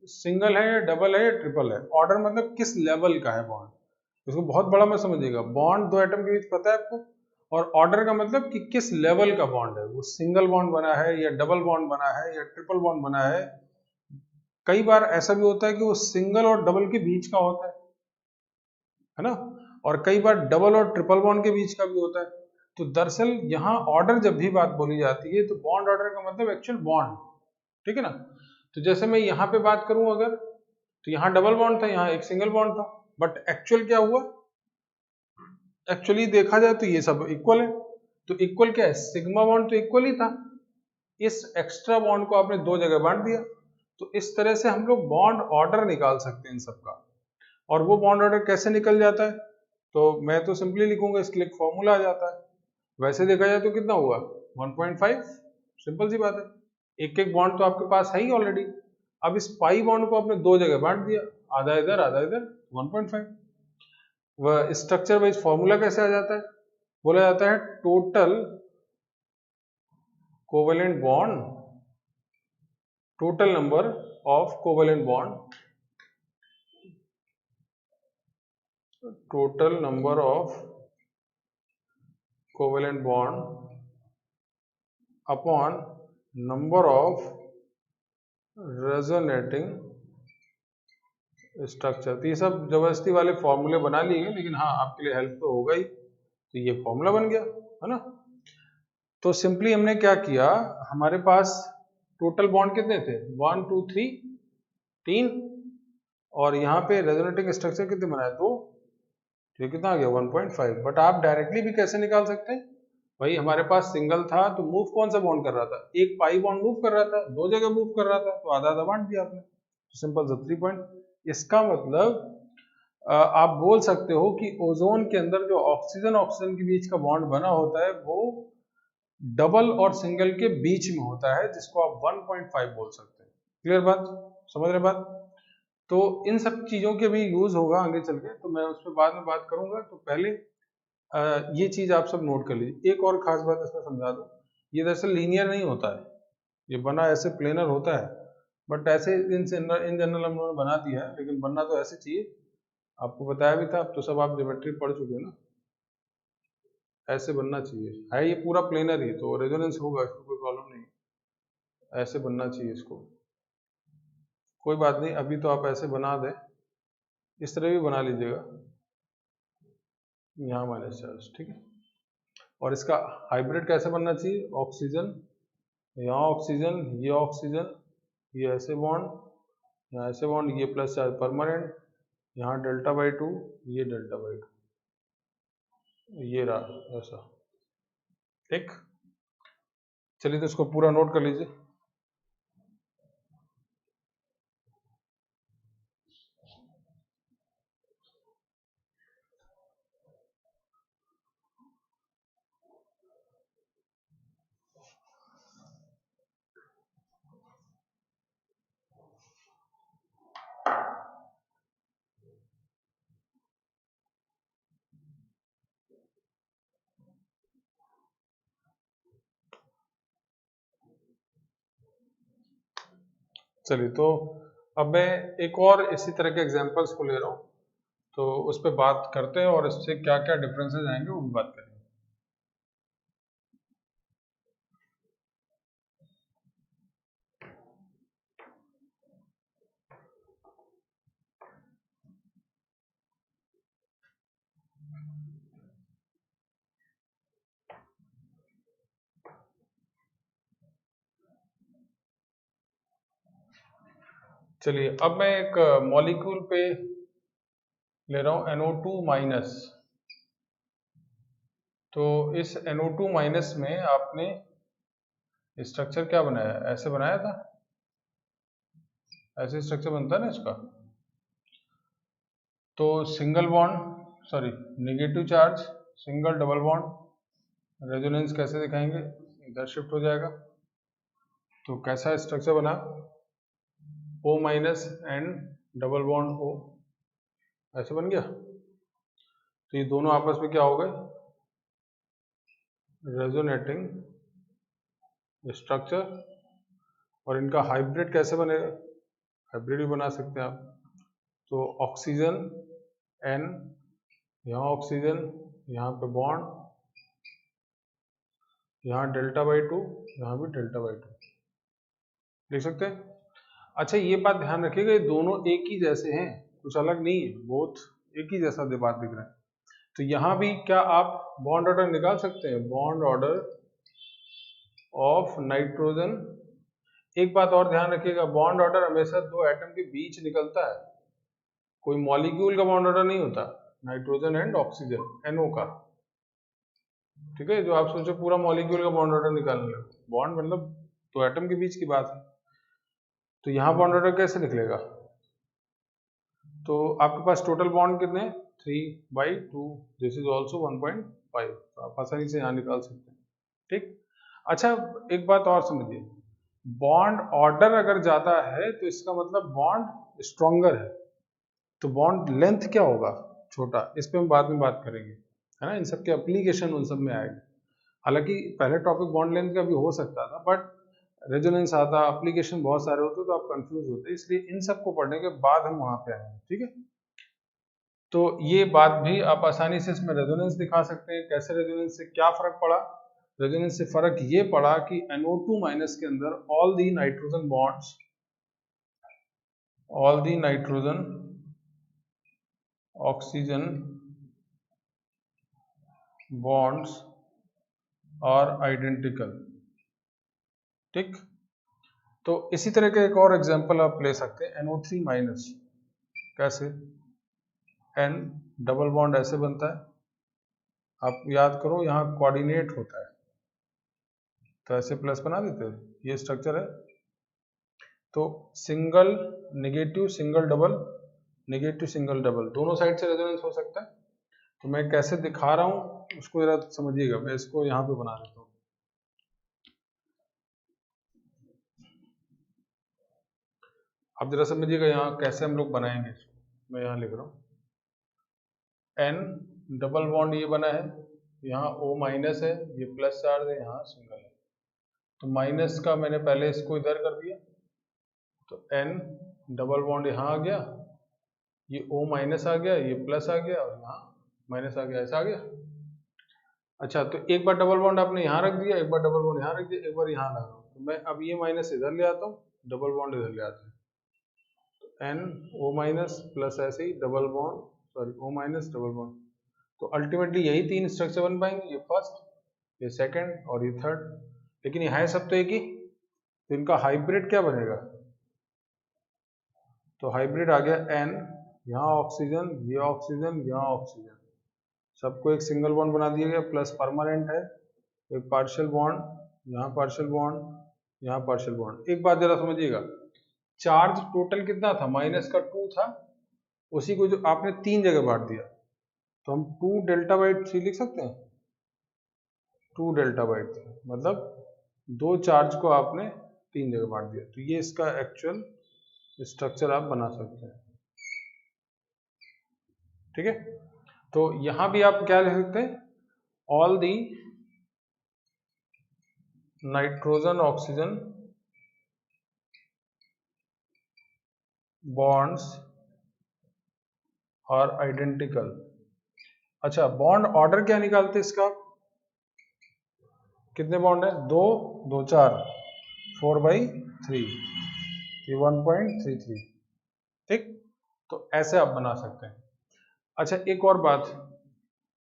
सिंगल है या डबल है या ट्रिपल है। ऑर्डर मतलब किस लेवल का है बॉन्ड, इसको बहुत बड़ा मत समझिएगा। बॉन्ड दो एटम के बीच पता है आपको, और ऑर्डर का मतलब कि किस लेवल का बॉन्ड है, वो सिंगल बॉन्ड बना है या डबल बॉन्ड बना है या ट्रिपल बॉन्ड बना है। कई बार ऐसा भी होता है कि वो सिंगल और डबल के बीच का होता है ना, और कई बार डबल और ट्रिपल बॉन्ड के बीच का भी होता है। तो दरअसल यहाँ ऑर्डर जब भी बात बोली जाती है तो बॉन्ड ऑर्डर का मतलब एक्चुअल बॉन्ड, ठीक है ना। तो जैसे मैं यहाँ पे बात करूं अगर, तो यहाँ डबल बॉन्ड था, यहाँ एक सिंगल बॉन्ड था, बट एक्चुअल क्या हुआ, एक्चुअली देखा जाए तो ये सब इक्वल है। तो इक्वल क्या है, सिग्मा बॉन्ड तो इक्वल ही था, इस एक्स्ट्रा बॉन्ड को आपने दो जगह बांट दिया। तो इस तरह से हम लोग बॉन्ड ऑर्डर निकाल सकते हैं इन सबका। और वो बॉन्ड ऑर्डर कैसे निकल जाता है, तो मैं तो सिंपली लिखूंगा, इसके लिए फॉर्मूला आ जाता है। वैसे देखा जाए तो कितना हुआ 1.5, सिंपल सी बात है। एक एक बॉन्ड तो आपके पास है ही ऑलरेडी। अब इस पाई बॉन्ड को आपने दो जगह बांट दिया, आधा इधर आधा इधर, 1.5। वह स्ट्रक्चर वाइज फॉर्मूला कैसे आ जाता है, बोला जाता है total covalent bond, total number of covalent bond, total number of covalent bond upon number of resonating structure। तो ये सब जबरदस्ती वाले फॉर्मूले बना लिए, लेकिन हाँ आपके लिए हेल्प तो होगा ही। तो ये फॉर्मूला बन गया है ना। तो सिंपली हमने क्या किया, हमारे पास टोटल बॉन्ड कितने थे 1 2 3 3, और यहाँ पे रेजोनेटिंग स्ट्रक्चर कितने बनाए, दो। तो ये कितना आ गया 1.5। बट आप डायरेक्टली भी कैसे निकाल सकते हैं, भाई हमारे पास सिंगल था तो मूव कौन सा बॉन्ड कर रहा था, एक पाई बॉन्ड मूव कर रहा था, दो जगह मूव कर रहा था, तो आधा आधा बांट दिया आपने, तो सिंपल सा 3 पॉइंट। इसका मतलब आप बोल सकते हो कि ओजोन के अंदर जो ऑक्सीजन ऑक्सीजन के बीच का बॉन्ड बना होता है वो डबल और सिंगल के बीच में होता है, जिसको आप 1.5 बोल सकते हैं। क्लियर बात, समझ रहे बात। तो इन सब चीजों के भी यूज होगा आगे चल के, तो मैं उस पर बाद में बात करूंगा। तो पहले ये चीज आप सब नोट कर लीजिए। एक और खास बात इसमें समझा दूं, ये दरअसल लीनियर नहीं होता है, ये बना ऐसे प्लेनर होता है, बट ऐसे इन जनरल हम लोगों ने बना दिया है, लेकिन बनना तो ऐसे चाहिए। आपको बताया भी था, अब तो सब आप ज्योमेट्री पढ़ चुके हो ना, ऐसे बनना चाहिए। है ये पूरा प्लेनर ही, तो रेजोनेंस होगा, इसको कोई प्रॉब्लम नहीं, ऐसे बनना चाहिए इसको। कोई बात नहीं, अभी तो आप ऐसे बना दें, इस तरह भी बना लीजिएगा, यहाँ माइनस चार्ज, ठीक है। और इसका हाइब्रिड कैसे बनना चाहिए, ऑक्सीजन, यहाँ ऑक्सीजन, ये ऐसे बॉन्ड, यहाँ ऐसे बॉन्ड, ये प्लस चार्ज परमानेंट, यहाँ डेल्टा बाई 2, ये डेल्टा बाई 2, ये रहा ऐसा, ठीक। चलिए तो इसको पूरा नोट कर लीजिए। चलिए तो अब मैं एक और इसी तरह के एग्जांपल्स को ले रहा हूँ, तो उस पर बात करते हैं और इससे क्या क्या डिफरेंसेस आएंगे वो भी बात करेंगे। चलिए अब मैं एक मॉलिक्यूल पे ले रहा हूँ NO2 माइनस। तो इस NO2 माइनस में आपने स्ट्रक्चर क्या बनाया, ऐसे बनाया था, ऐसे स्ट्रक्चर बनता है ना इसका। तो single bond, sorry negative charge, single double bond, resonance कैसे दिखाएंगे, इधर शिफ्ट हो जाएगा। तो कैसा स्ट्रक्चर बना, O minus and double bond O, ऐसे बन गया। तो ये दोनों आपस में क्या हो गए, रेजोनेटिंग स्ट्रक्चर। और इनका हाइब्रिड कैसे बनेगा, हाइब्रिड भी बना सकते हैं आप। तो ऑक्सीजन N, यहाँ ऑक्सीजन, यहाँ पे बॉन्ड, यहाँ डेल्टा/2, यहाँ भी डेल्टा/2 लिख सकते हैं। अच्छा ये बात ध्यान रखिएगा, ये दोनों एक ही जैसे हैं, कुछ अलग नहीं है, बोथ एक ही जैसा बात दिख रहा है। तो यहाँ भी क्या आप बॉन्ड ऑर्डर निकाल सकते हैं, बॉन्ड ऑर्डर ऑफ नाइट्रोजन। एक बात और ध्यान रखिएगा, बॉन्ड ऑर्डर हमेशा दो एटम के बीच निकलता है, कोई मॉलिक्यूल का बॉन्ड ऑर्डर नहीं होता। नाइट्रोजन एंड ऑक्सीजन NO का, ठीक है। जो आप सोचो पूरा मॉलिक्यूल का बॉन्ड ऑर्डर निकालने लगे, बॉन्ड मतलब दो एटम के बीच की बात है। तो यहाँ बॉन्ड ऑर्डर कैसे निकलेगा, तो आपके पास टोटल बॉन्ड कितने, 3/2, दिस इज ऑल्सो 1.5, तो आप आसानी से यहाँ निकाल सकते हैं, ठीक। अच्छा एक बात और समझिए, बॉन्ड ऑर्डर अगर ज्यादा है तो इसका मतलब बॉन्ड स्ट्रॉन्गर है, तो बॉन्ड लेंथ क्या होगा, छोटा। इस पे हम बाद में बात करेंगे, है ना, इन सब के एप्लीकेशन उन सब में आएगा। हालांकि पहले टॉपिक बॉन्ड लेंथ का भी हो सकता था, बट रेजोनेंस आता, एप्लीकेशन बहुत सारे होते तो आप कंफ्यूज होते, इसलिए इन सबको पढ़ने के बाद हम वहां पे आएंगे, ठीक है। तो ये बात भी आप आसानी से इसमें रेजोनेंस दिखा सकते हैं। कैसे रेजोनेंस से क्या फर्क पड़ा, रेजोनेंस से फर्क ये पड़ा कि NO2- के अंदर all the nitrogen bonds, all the nitrogen oxygen bonds are identical, ठीक। तो इसी तरह का एक और एग्जांपल आप ले सकते हैं, NO3-। कैसे, N डबल बॉन्ड ऐसे बनता है, आप याद करो यहाँ कोऑर्डिनेट होता है, तो ऐसे प्लस बना देते हैं, ये स्ट्रक्चर है। तो single negative single double, negative single double, दोनों साइड से रेजोनेंस हो सकता है। तो मैं कैसे दिखा रहा हूँ उसको जरा समझिएगा, मैं इसको यहाँ पे बना देता हूँ। आप जरा समझिएगा यहाँ कैसे हम लोग बनाएंगे इसको, मैं यहाँ लिख रहा हूँ N डबल बॉन्ड ये बना है, यहाँ O- है, ये प्लस चार्ज है, यहाँ सिंगल है। तो माइनस का मैंने पहले इसको इधर कर दिया, तो N डबल बॉन्ड यहाँ आ गया, ये O- आ गया, ये प्लस आ गया, और यहाँ माइनस आ गया, ऐसा आ गया। अच्छा तो एक बार डबल बॉन्ड आपने यहाँ रख दिया, एक बार डबल बॉन्ड यहाँ रख दिया, एक बार यहाँ लगा, तो मैं अब ये माइनस इधर ले आता हूँ, डबल बॉन्ड इधर ले आता हूँ, तो NO- प्लस ऐसे ही double bond, sorry O- double bond. तो अल्टीमेटली यही तीन स्ट्रक्चर बन पाएंगे, ये फर्स्ट, ये सेकंड और ये थर्ड। लेकिन ये है सब तो एक ही, तो इनका हाइब्रिड क्या बनेगा, तो हाइब्रिड आ गया N, यहाँ ऑक्सीजन, ये ऑक्सीजन, यहाँ ऑक्सीजन, सबको एक सिंगल बॉन्ड बना दिया गया, प्लस परमानेंट है, एक पार्शियल बॉन्ड, यहाँ पार्शियल बॉन्ड, यहाँ पार्शियल बॉन्ड। एक बात जरा समझिएगा, चार्ज टोटल कितना था, -2 था, उसी को जो आपने 3 जगह बांट दिया, तो हम 2 डेल्टा/3 लिख सकते हैं। 2 डेल्टा/3 मतलब 2 चार्ज को आपने 3 जगह बांट दिया, तो ये इसका एक्चुअल स्ट्रक्चर आप बना सकते हैं, ठीक है। तो यहां भी आप क्या लिख सकते हैं, all the nitrogen oxygen bonds are identical. अच्छा बॉन्ड ऑर्डर क्या निकालते हैं इसका, कितने बॉन्ड है, 2 2 4, 4/3, ये 1.33, ठीक। तो ऐसे आप बना सकते हैं। अच्छा एक और बात,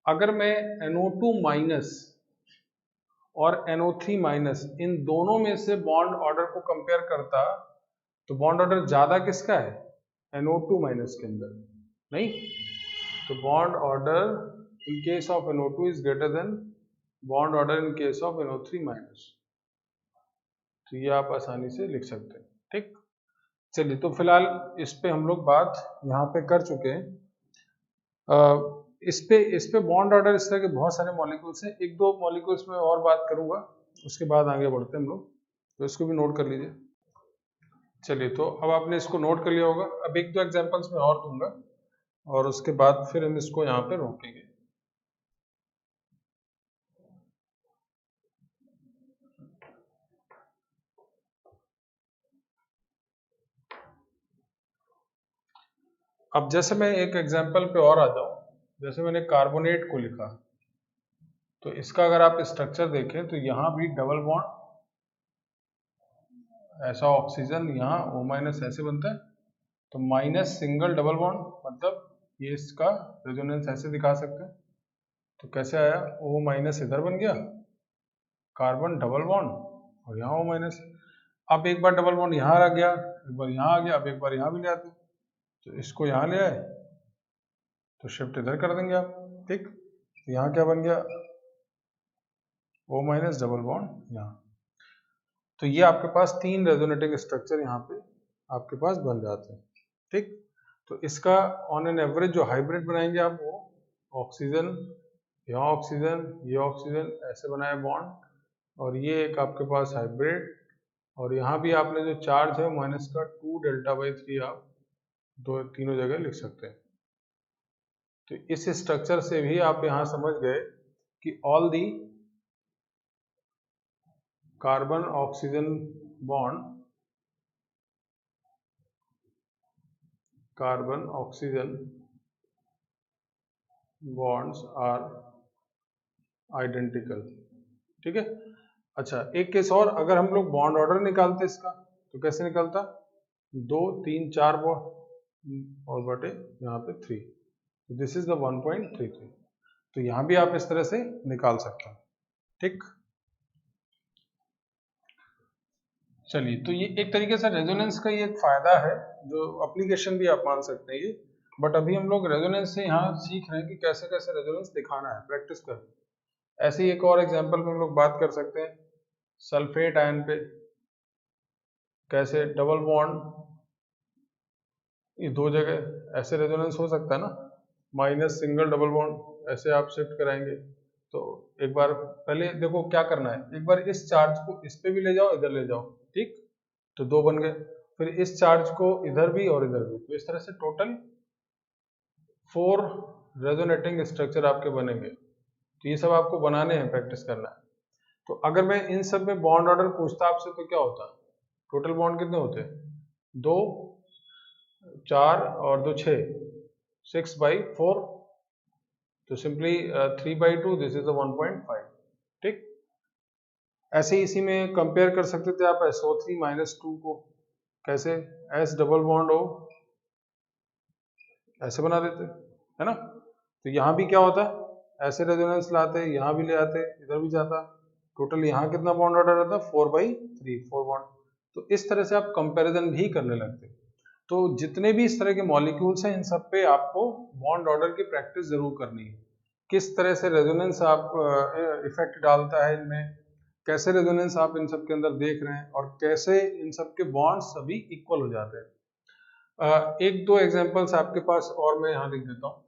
अगर मैं NO2- और NO3- इन दोनों में से बॉन्ड ऑर्डर को कंपेयर करता, तो बॉन्ड ऑर्डर ज्यादा किसका है, NO2- के अंदर, नहीं। तो bond order in case of NO2 is greater than bond order in case of NO3-। तो ये आप आसानी से लिख सकते हैं, ठीक। चलिए तो फिलहाल इस पे हम लोग बात यहाँ पे कर चुके हैं। इस पे बॉन्ड ऑर्डर इस तरह के बहुत सारे मॉलिक्यूल्स हैं, एक दो मॉलिक्यूल्स में और बात करूंगा, उसके बाद आगे बढ़ते हैं हम लोग, तो इसको भी नोट कर लीजिए। चलिए तो अब आपने इसको नोट कर लिया होगा, अब एक दो एग्जांपल्स में और दूंगा, और उसके बाद फिर हम इसको यहाँ पे रोकेंगे। अब जैसे मैं एक एग्जांपल पे और आ जाऊं, जैसे मैंने कार्बोनेट को लिखा, तो इसका अगर आप स्ट्रक्चर देखें तो यहाँ भी डबल बॉन्ड, ऐसा ऑक्सीजन यहाँ O माइनस ऐसे बनता है, तो माइनस सिंगल डबल बॉन्ड, मतलब ये इसका रेजोनेंस ऐसे दिखा सकते हैं। तो कैसे आया, O माइनस इधर बन गया, कार्बन डबल बॉन्ड, और यहाँ O माइनस। अब एक बार डबल बॉन्ड यहाँ आ गया, एक बार यहाँ आ गया, अब एक बार यहाँ भी ले आते, तो इसको यहाँ ले आए तो शिफ्ट इधर कर देंगे आप, ठीक। तो यहाँ क्या बन गया, O माइनस डबल बॉन्ड यहाँ। तो ये आपके पास 3 रेजोनेटिंग स्ट्रक्चर यहाँ पे आपके पास बन जाते हैं, ठीक। तो इसका ऑन एन एवरेज जो हाइब्रिड बनाएंगे आप, वो ऑक्सीजन, यहाँ ऑक्सीजन, ये ऑक्सीजन, ऐसे बनाए बॉन्ड, और ये एक आपके पास हाइब्रिड, और यहाँ भी आपने जो चार्ज है माइनस का 2 डेल्टा बाई 3 आप तीनों जगह लिख सकते हैं। तो इस स्ट्रक्चर से भी आप यहाँ समझ गए कि all the carbon oxygen bond, carbon oxygen bonds are identical, ठीक है। अच्छा, एक केस और, अगर हम लोग बॉन्ड ऑर्डर निकालते इसका, तो कैसे निकलता, 2 3 4 बॉन्ड और बटे यहाँ पे 3, दिस इज द 1.33। तो यहाँ भी आप इस तरह से निकाल सकते हैं, ठीक। चलिए, तो ये एक तरीके से रेजोनेंस का ये एक फायदा है, जो एप्लीकेशन भी आप मान सकते हैं ये। बट अभी हम लोग रेजोनेंस से यहाँ सीख रहे हैं कि कैसे कैसे रेजोनेंस दिखाना है, प्रैक्टिस कर। ऐसे ही एक और एग्जांपल में हम लोग बात कर सकते हैं सल्फेट आयन पे, कैसे डबल बॉन्ड, ये 2 जगह ऐसे रेजोनेंस हो सकता है ना, माइनस सिंगल डबल बॉन्ड, ऐसे आप शिफ्ट कराएंगे। तो एक बार पहले देखो क्या करना है, एक बार इस चार्ज को इस पे भी ले जाओ, इधर ले जाओ, ठीक। तो 2 बन गए, फिर इस चार्ज को इधर भी और इधर भी, तो इस तरह से टोटल 4 रेजोनेटिंग स्ट्रक्चर आपके बनेंगे। तो ये सब आपको बनाने हैं, प्रैक्टिस करना है। तो अगर मैं इन सब में बॉन्ड ऑर्डर पूछता आपसे तो क्या होता, टोटल बॉन्ड कितने होते हैं, 2 4 और 2 6, 6/4, तो सिंपली 3/2, दिस इज 1.5, ठीक। ऐसे ही इसी में कंपेयर कर सकते थे आप SO3 माइनस 2 को, कैसे, S डबल बॉन्ड O, ऐसे बना देते, है ना। तो यहाँ भी क्या होता है, ऐसे रेजोनेंस लाते, यहाँ भी ले आते, इधर भी जाता, टोटल यहाँ कितना बॉन्ड ऑर्डर रहता, 4/3, 4 बॉन्ड। तो इस तरह से आप कंपैरिजन भी करने लगते। तो जितने भी इस तरह के मॉलिक्यूल्स हैं, इन सब पे आपको बॉन्ड ऑर्डर की प्रैक्टिस जरूर करनी है, किस तरह से रेजोनेंस आप इफेक्ट डालता है इनमें, कैसे रेजोनेंस आप इन सब के अंदर देख रहे हैं, और कैसे इन सब के बॉन्ड्स सभी इक्वल हो जाते हैं। एक दो एग्जांपल्स आपके पास और मैं यहाँ लिख देता हूँ।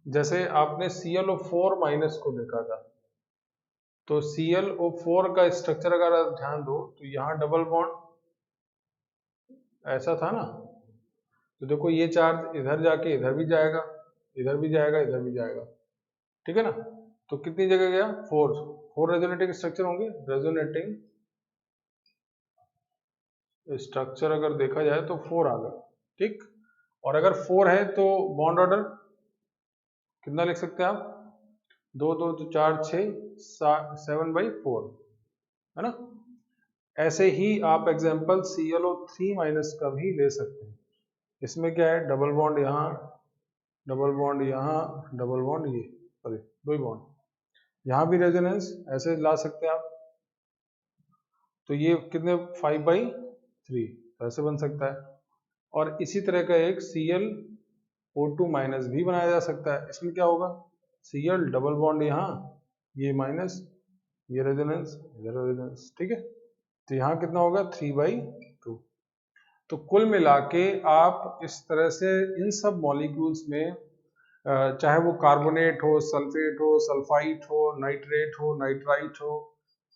जैसे आपने ClO4 माइनस को देखा था, तो ClO4 का स्ट्रक्चर अगर आप ध्यान दो, तो यहाँ डबल बॉन्ड ऐसा था ना, तो देखो ये चार्ज इधर जाके इधर भी जाएगा, इधर भी जाएगा, इधर भी जाएगा, ठीक है ना। तो कितनी जगह गया, 4 रेजोनेटिंग स्ट्रक्चर होंगे, रेजोनेटिंग स्ट्रक्चर अगर देखा जाए तो 4 आ गया, ठीक। और अगर 4 है तो बॉन्ड ऑर्डर कितना लिख सकते हैं आप, 2 2 तो 4 6 7/4, है ना। ऐसे ही आप एग्जांपल ClO3 माइनस का भी ले सकते हैं। इसमें क्या है, डबल बॉन्ड यहाँ, डबल बॉन्ड यहाँ, डबल बॉन्ड ये, सॉरी 2 ही बॉन्ड, यहाँ भी रेजोनेंस ऐसे ला सकते हैं आप। तो ये कितने, 5/3, ऐसे बन सकता है। और इसी तरह का एक ClO2 माइनस भी बनाया जा सकता है। इसमें क्या होगा, Cl डबल बॉन्ड यहाँ, ये माइनस, ये रेजोनेंस, इधर रेजोनेंस, ठीक है। तो यहाँ कितना होगा, 3/2। तो कुल मिला के आप इस तरह से इन सब मॉलिक्यूल्स में, चाहे वो कार्बोनेट हो, सल्फेट हो, सल्फाइट हो, नाइट्रेट हो, नाइट्राइट हो,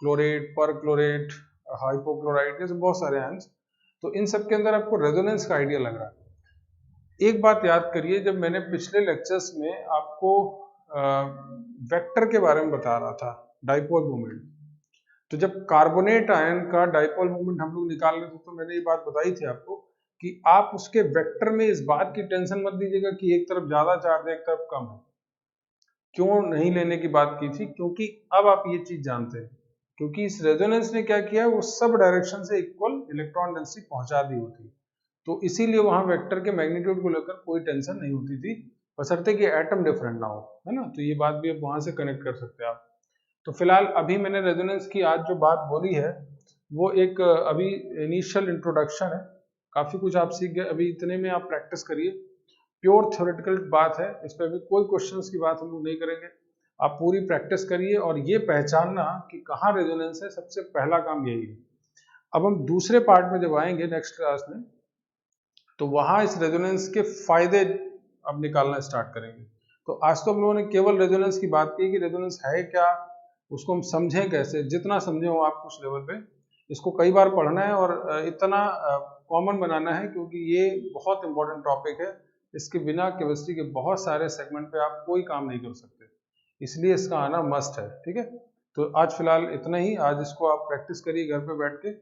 क्लोरेट, पर क्लोरेट, हाइपोक्लोराइट, जैसे बहुत सारे आयंस, तो इन सब के अंदर आपको रेजोनेंस का आइडिया लग रहा है। एक बात याद करिए, जब मैंने पिछले लेक्चर्स में आपको वेक्टर के बारे में बता रहा था, डाइपोल मोमेंट, तो जब कार्बोनेट आयन का डाइपोल मोमेंट हम लोग निकाल रहे थे तो मैंने ये बात बताई थी आपको कि आप उसके वेक्टर में इस बात की टेंशन मत दीजिएगा कि एक तरफ ज्यादा चार्ज है एक तरफ कम है। क्यों नहीं लेने की बात की थी? क्योंकि अब आप ये चीज जानते हैं, क्योंकि इस रेजोनेंस ने क्या किया, वो सब डायरेक्शन से इक्वल इलेक्ट्रॉन डेंसिटी पहुंचा दी होती, तो इसीलिए वहां वेक्टर के मैग्नीट्यूड को लेकर कोई टेंशन नहीं होती थी, बशर्ते कि एटम डिफरेंट ना हो, है ना। तो ये बात भी आप वहां से कनेक्ट कर सकते हैं आप। तो फिलहाल अभी मैंने रेजोनेंस की आज जो बात बोली है वो एक अभी इनिशियल इंट्रोडक्शन है, काफी कुछ आप सीख गए, अभी इतने में आप प्रैक्टिस करिए। प्योर थ्योरेटिकल बात है, इस पर अभी कोई क्वेश्चंस की बात हम लोग नहीं करेंगे। आप पूरी प्रैक्टिस करिए और ये पहचानना कि कहाँ रेजोनेंस है, सबसे पहला काम यही है। अब हम दूसरे पार्ट में जब आएंगे नेक्स्ट क्लास में, तो वहां इस रेजोनेंस के फायदे अब निकालना स्टार्ट करेंगे। तो आज तो हम लोगों ने केवल रेजोनेंस की बात की कि रेजोनेंस है क्या, उसको हम समझें कैसे, जितना समझे हो आप कुछ लेवल पे। इसको कई बार पढ़ना है और इतना कॉमन बनाना है, क्योंकि ये बहुत इंपॉर्टेंट टॉपिक है। इसके बिना केमिस्ट्री के बहुत सारे सेगमेंट पे आप कोई काम नहीं कर सकते, इसलिए इसका आना मस्ट है, ठीक है। तो आज फिलहाल इतना ही, आज इसको आप प्रैक्टिस करिए घर पे बैठ के,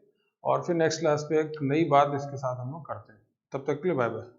और फिर नेक्स्ट क्लास पे एक नई बात इसके साथ हम लोग करते हैं। तब तक के लिए बाय बाय।